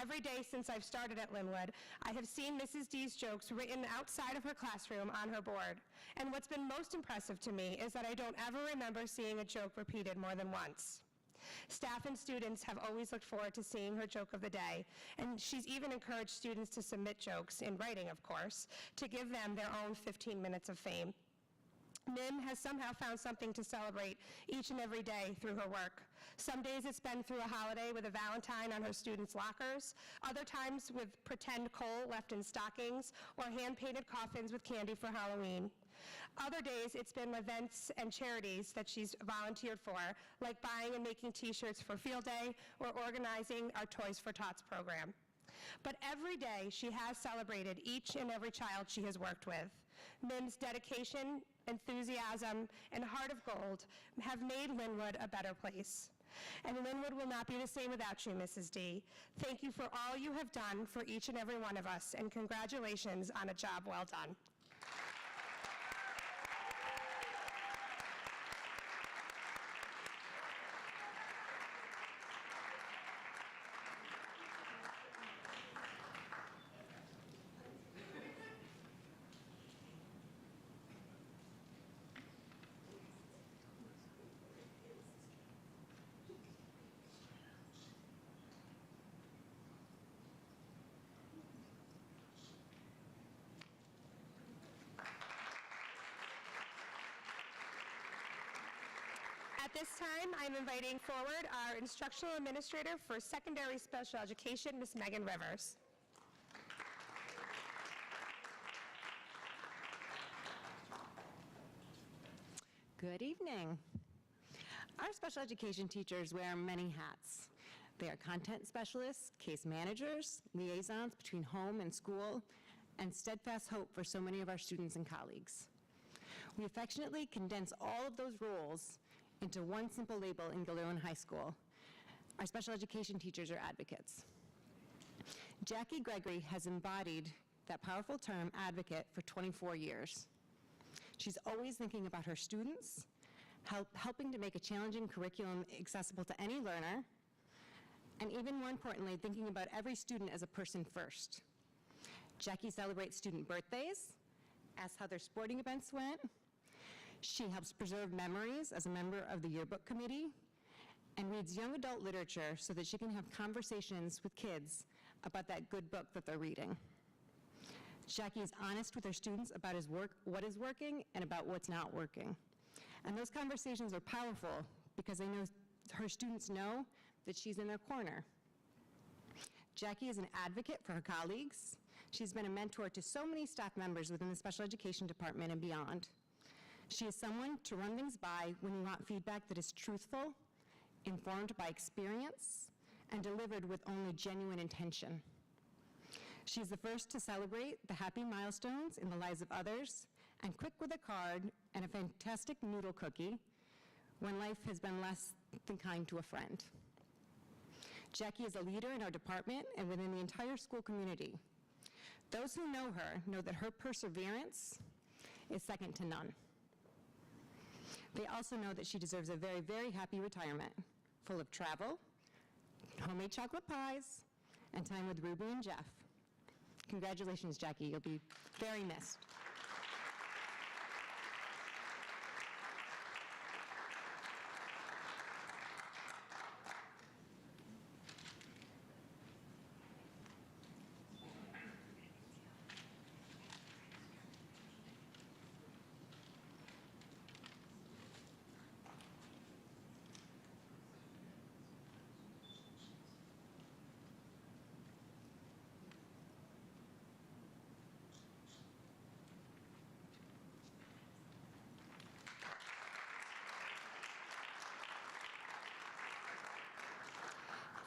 Every day since I've started at Linwood, I have seen Mrs. D's jokes written outside of her classroom on her board. And what's been most impressive to me is that I don't ever remember seeing a joke repeated more than once. Staff and students have always looked forward to seeing her joke of the day, and she's even encouraged students to submit jokes, in writing of course, to give them their own 15 minutes of fame. Mim has somehow found something to celebrate each and every day through her work. Some days it's been through a holiday with a Valentine on her students' lockers, other times with pretend coal left in stockings, or hand-painted coffins with candy for Halloween. Other days it's been events and charities that she's volunteered for, like buying and making t-shirts for Field Day or organizing our Toys for Tots program. But every day she has celebrated each and every child she has worked with. Mim's dedication, enthusiasm, and heart of gold have made Linwood a better place. And Linwood will not be the same without you, Mrs. D. Thank you for all you have done for each and every one of us, and congratulations on a job well done. At this time, I'm inviting forward our Instructional Administrator for Secondary Special Education, Ms. Megan Rivers. Good evening. Our special education teachers wear many hats. They are content specialists, case managers, liaisons between home and school, and steadfast hope for so many of our students and colleagues. We affectionately condense all of those roles into one simple label in Gilderland High School. Our special education teachers are advocates. Jackie Gregory has embodied that powerful term, advocate, for 24 years. She's always thinking about her students, helping to make a challenging curriculum accessible to any learner, and even more importantly, thinking about every student as a person first. Jackie celebrates student birthdays, asks how their sporting events went. She helps preserve memories as a member of the yearbook committee, and reads young adult literature so that she can have conversations with kids about that good book that they're reading. Jackie is honest with her students about what is working and about what's not working. And those conversations are powerful because her students know that she's in their corner. Jackie is an advocate for her colleagues. She's been a mentor to so many staff members within the special education department and beyond. She is someone to run things by when you want feedback that is truthful, informed by experience, and delivered with only genuine intention. She is the first to celebrate the happy milestones in the lives of others, and quick with a card and a fantastic noodle cookie when life has been less than kind to a friend. Jackie is a leader in our department and within the entire school community. Those who know her know that her perseverance is second to none. They also know that she deserves a very, very happy retirement, full of travel, homemade chocolate pies, and time with Ruby and Jeff. Congratulations, Jackie. You'll be very missed.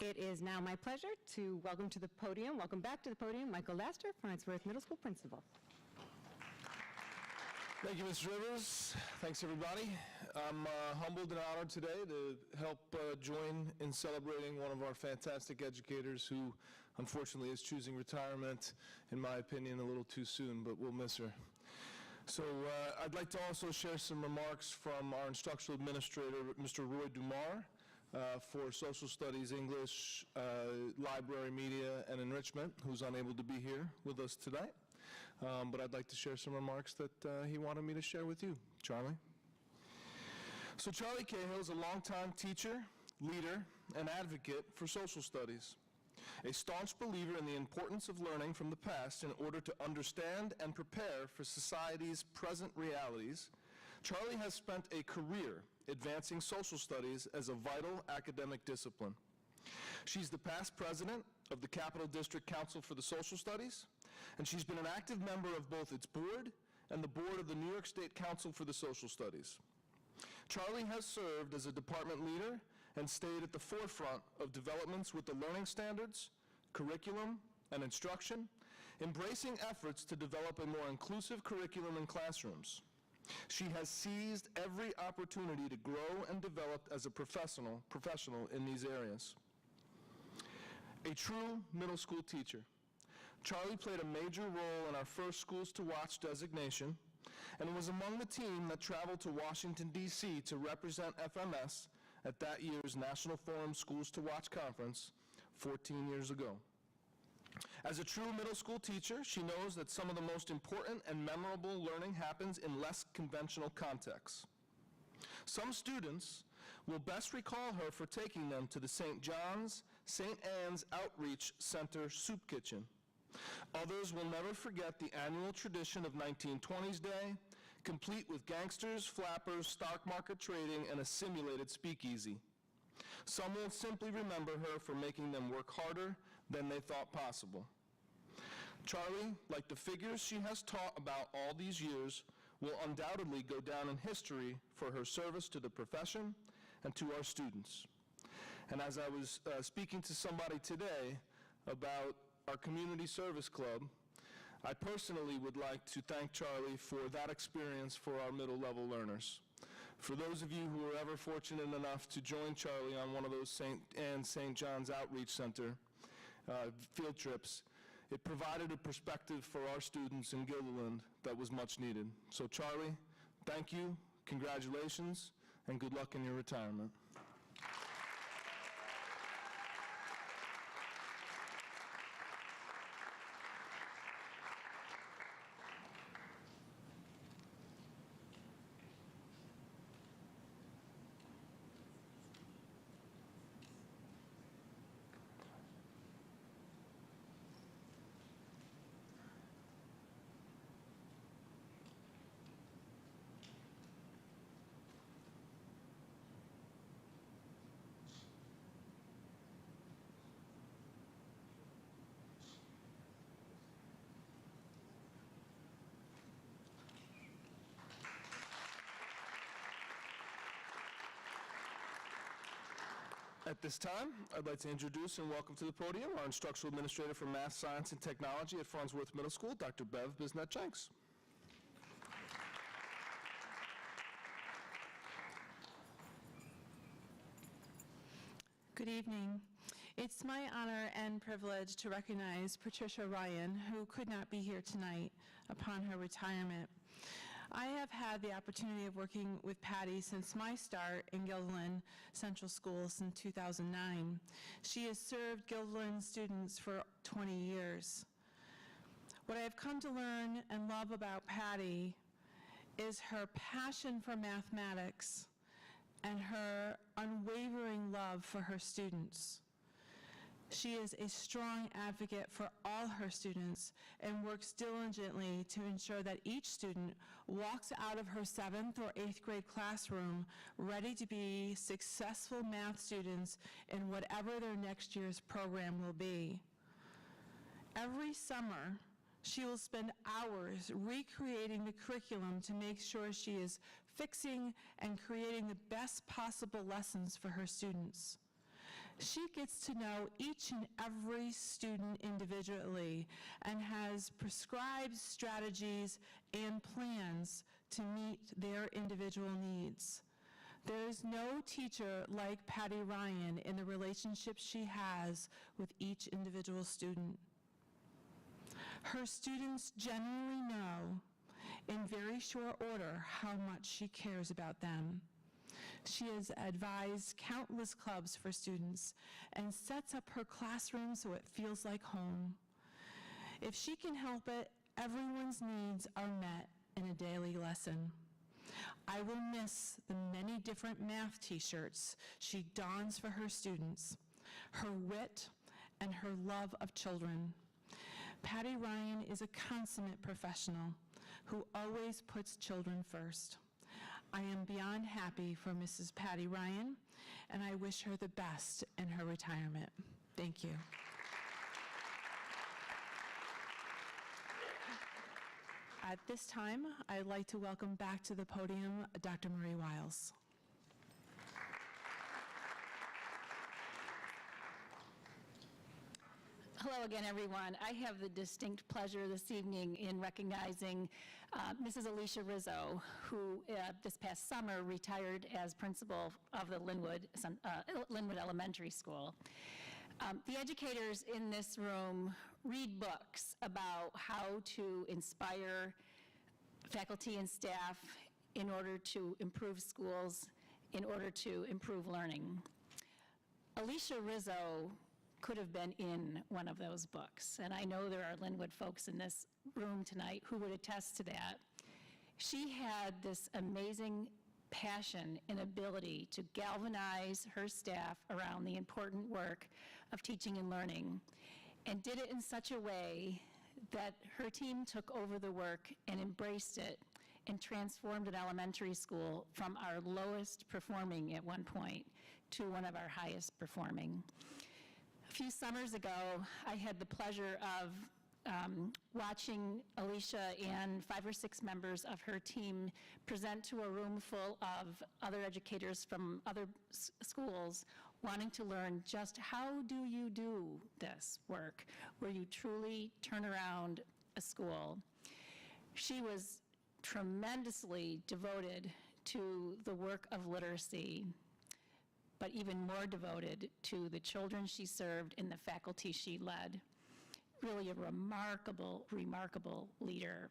It is now my pleasure to welcome back to the podium, Michael Laster, Farnsworth Middle School Principal. Thank you, Ms. Rivers. Thanks, everybody. I'm humbled and honored today to help join in celebrating one of our fantastic educators who, unfortunately, is choosing retirement, in my opinion, a little too soon, but we'll miss her. So I'd like to also share some remarks from our instructional administrator, Mr. Roy Dumar, for Social Studies, English, Library, Media, and Enrichment, who's unable to be here with us tonight. But I'd like to share some remarks that he wanted me to share with you. Charlie? So Charlie Cahill is a longtime teacher, leader, and advocate for social studies. A staunch believer in the importance of learning from the past in order to understand and prepare for society's present realities, Charlie has spent a career advancing social studies as a vital academic discipline. She's the past president of the Capital District Council for the Social Studies, and she's been an active member of both its board and the board of the New York State Council for the Social Studies. Charlie has served as a department leader and stayed at the forefront of developments with the learning standards, curriculum, and instruction, embracing efforts to develop a more inclusive curriculum in classrooms. She has seized every opportunity to grow and develop as a professional in these areas. A true middle school teacher, Charlie played a major role in our first Schools to Watch designation and was among the team that traveled to Washington, D.C. to represent FMS at that year's National Forum Schools to Watch conference 14 years ago. As a true middle school teacher, she knows that some of the most important and memorable learning happens in less conventional contexts. Some students will best recall her for taking them to the St. John's, St. Anne's Outreach Center Soup Kitchen. Others will never forget the annual tradition of 1920s Day, complete with gangsters, flappers, stock market trading, and a simulated speakeasy. Some will simply remember her for making them work harder than they thought possible. Charlie, like the figures she has taught about all these years, will undoubtedly go down in history for her service to the profession and to our students. And as I was speaking to somebody today about our community service club, I personally would like to thank Charlie for that experience for our middle level learners. For those of you who were ever fortunate enough to join Charlie on one of those St. Anne's St. John's Outreach Center field trips, it provided a perspective for our students in Gilderland that was much needed. So Charlie, thank you, congratulations, and good luck in your retirement. At this time, I'd like to introduce and welcome to the podium our Instructional Administrator for Math, Science, and Technology at Farnsworth Middle School, Dr. Bev Bisnet-Jenks. Good evening. It's my honor and privilege to recognize Patricia Ryan, who could not be here tonight upon her retirement. I have had the opportunity of working with Patty since my start in Gilderland Central School since 2009. She has served Gilderland students for 20 years. What I have come to learn and love about Patty is her passion for mathematics and her unwavering love for her students. She is a strong advocate for all her students and works diligently to ensure that each student walks out of her 7th or 8th grade classroom ready to be successful math students in whatever their next year's program will be. Every summer, she will spend hours recreating the curriculum to make sure she is fixing and creating the best possible lessons for her students. She gets to know each and every student individually and has prescribed strategies and plans to meet their individual needs. There is no teacher like Patty Ryan in the relationship she has with each individual student. Her students genuinely know in very short order how much she cares about them. She has advised countless clubs for students and sets up her classroom so it feels like home. If she can help it, everyone's needs are met in a daily lesson. I will miss the many different math t-shirts she dons for her students, her wit, and her love of children. Patty Ryan is a consummate professional who always puts children first. I am beyond happy for Mrs. Patty Ryan, and I wish her the best in her retirement. Thank you. At this time, I'd like to welcome back to the podium Dr. Marie Wiles. Hello again, everyone. I have the distinct pleasure this evening in recognizing Mrs. Alicia Rizzo, who this past summer retired as principal of the Linwood Elementary School. The educators in this room read books about how to inspire faculty and staff in order to improve schools, in order to improve learning. Alicia Rizzo could have been in one of those books, and I know there are Linwood folks in this room tonight who would attest to that. She had this amazing passion and ability to galvanize her staff around the important work of teaching and learning, and did it in such a way that her team took over the work and embraced it and transformed an elementary school from our lowest performing at one point to one of our highest performing. A few summers ago, I had the pleasure of watching Alicia and 5 or 6 members of her team present to a room full of other educators from other schools wanting to learn just how do you do this work where you truly turn around a school. She was tremendously devoted to the work of literacy, but even more devoted to the children she served and the faculty she led. Really a remarkable, remarkable leader.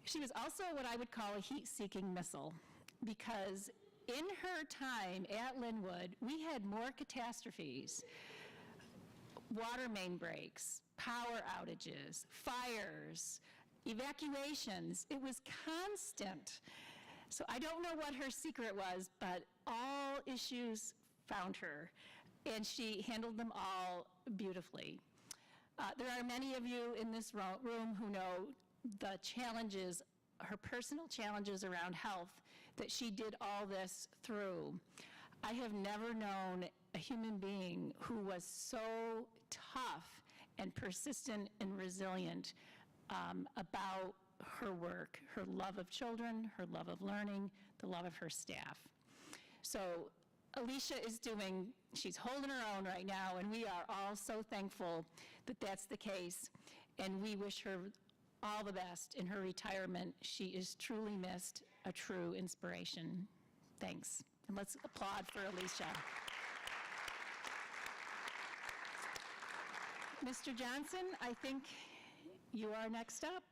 She was also what I would call a heat-seeking missile, because in her time at Linwood, we had more catastrophes, water main breaks, power outages, fires, evacuations. It was constant. So I don't know what her secret was, but all issues found her, and she handled them all beautifully. There are many of you in this room who know the challenges, her personal challenges around health, that she did all this through. I have never known a human being who was so tough and persistent and resilient about her work, her love of children, her love of learning, the love of her staff. So Alicia she's holding her own right now, and we are all so thankful that that's the case, and we wish her all the best in her retirement. She is truly missed, a true inspiration. Thanks, and let's applaud for Alicia. Mr. Johnson, I think you are next up.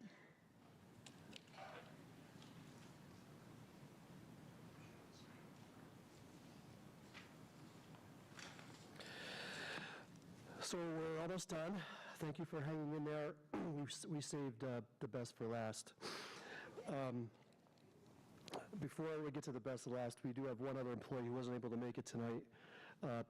So we're almost done. Thank you for hanging in there. We saved the best for last. Before we get to the best of last, we do have one other employee who wasn't able to make it tonight,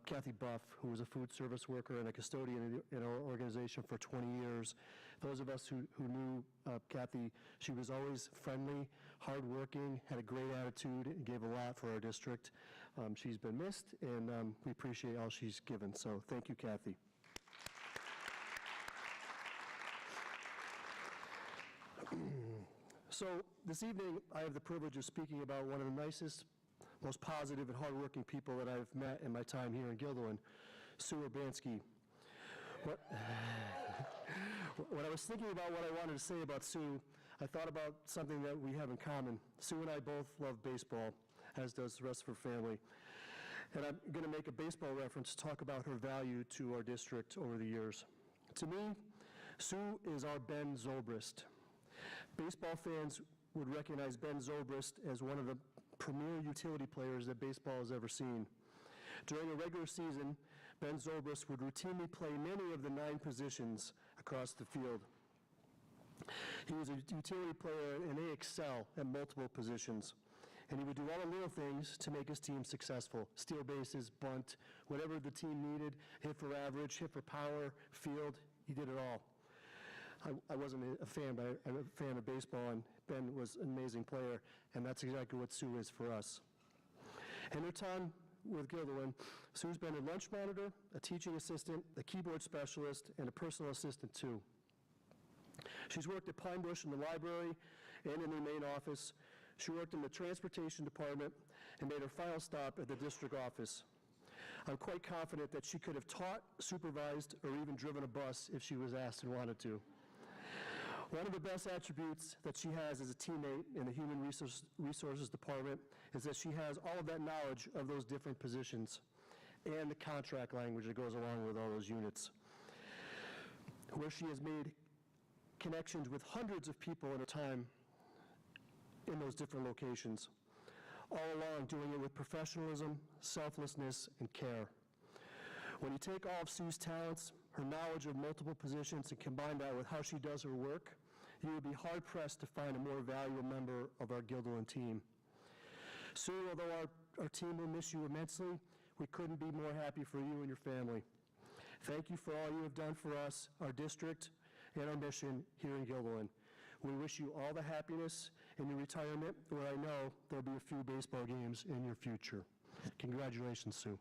Kathy Buff, who was a food service worker and a custodian in our organization for 20 years. Those of us who knew Kathy, she was always friendly, hardworking, had a great attitude, and gave a lot for our district. She's been missed, and we appreciate all she's given. So thank you, Kathy. So this evening, I have the privilege of speaking about one of the nicest, most positive and hardworking people that I've met in my time here in Guilderland. Sue Urbanski. When I was thinking about what I wanted to say about Sue, I thought about something that we have in common. Sue and I both love baseball, as does the rest of her family. And I'm going to make a baseball reference to talk about her value to our district over the years. To me, Sue is our Ben Zobrist. Baseball fans would recognize Ben Zobrist as one of the premier utility players that baseball has ever seen. During a regular season, Ben Zobrist would routinely play many of the 9 positions across the field. He was a utility player and they excel at multiple positions. And he would do all the little things to make his team successful. Steal bases, bunt, whatever the team needed, hit for average, hit for power, field, he did it all. I wasn't a fan, but I'm a fan of baseball, and Ben was an amazing player, and that's exactly what Sue is for us. In her time with Gilderland, Sue's been a lunch monitor, a teaching assistant, a keyboard specialist, and a personal assistant too. She's worked at Pine Bush in the library and in the main office. She worked in the transportation department and made her final stop at the district office. I'm quite confident that she could have taught, supervised, or even driven a bus if she was asked and wanted to. One of the best attributes that she has as a teammate in the Human Resources Department is that she has all of that knowledge of those different positions and the contract language that goes along with all those units, where she has made connections with hundreds of people at a time in those different locations, all along doing it with professionalism, selflessness, and care. When you take all of Sue's talents, her knowledge of multiple positions, and combine that with how she does her work, you would be hard-pressed to find a more valuable member of our Gilderland team. Sue, although our team will miss you immensely, we couldn't be more happy for you and your family. Thank you for all you have done for us, our district, and our mission here in Gilderland. We wish you all the happiness in your retirement, where I know there'll be a few baseball games in your future. Congratulations, Sue.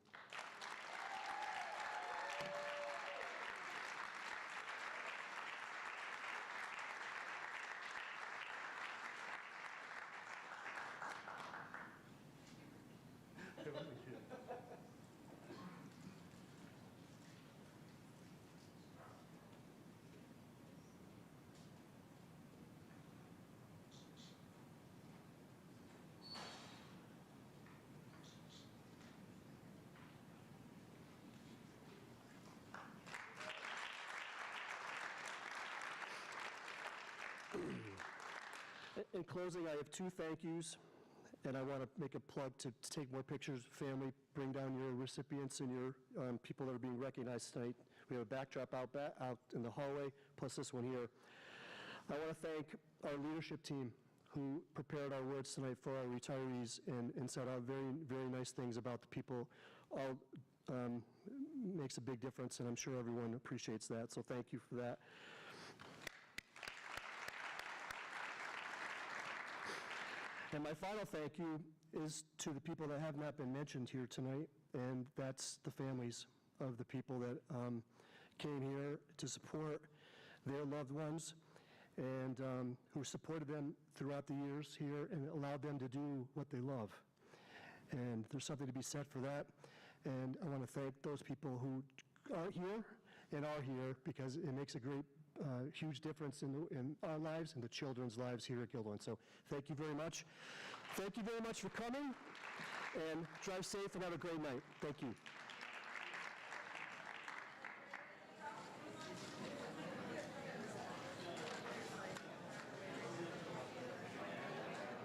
In closing, I have 2 thank yous, and I want to make a plug to take more pictures. Family, bring down your recipients and your people that are being recognized tonight. We have a backdrop out in the hallway, plus this one here. I want to thank our leadership team who prepared our words tonight for our retirees and said out very, very nice things about the people. All makes a big difference, and I'm sure everyone appreciates that, so thank you for that. And my final thank you is to the people that have not been mentioned here tonight, and that's the families of the people that came here to support their loved ones and who supported them throughout the years here and allowed them to do what they love. And there's something to be said for that. And I want to thank those people who aren't here and are here, because it makes a great huge difference in our lives and the children's lives here at Gilderland. So thank you very much. Thank you very much for coming, and drive safe and have a great night. Thank you.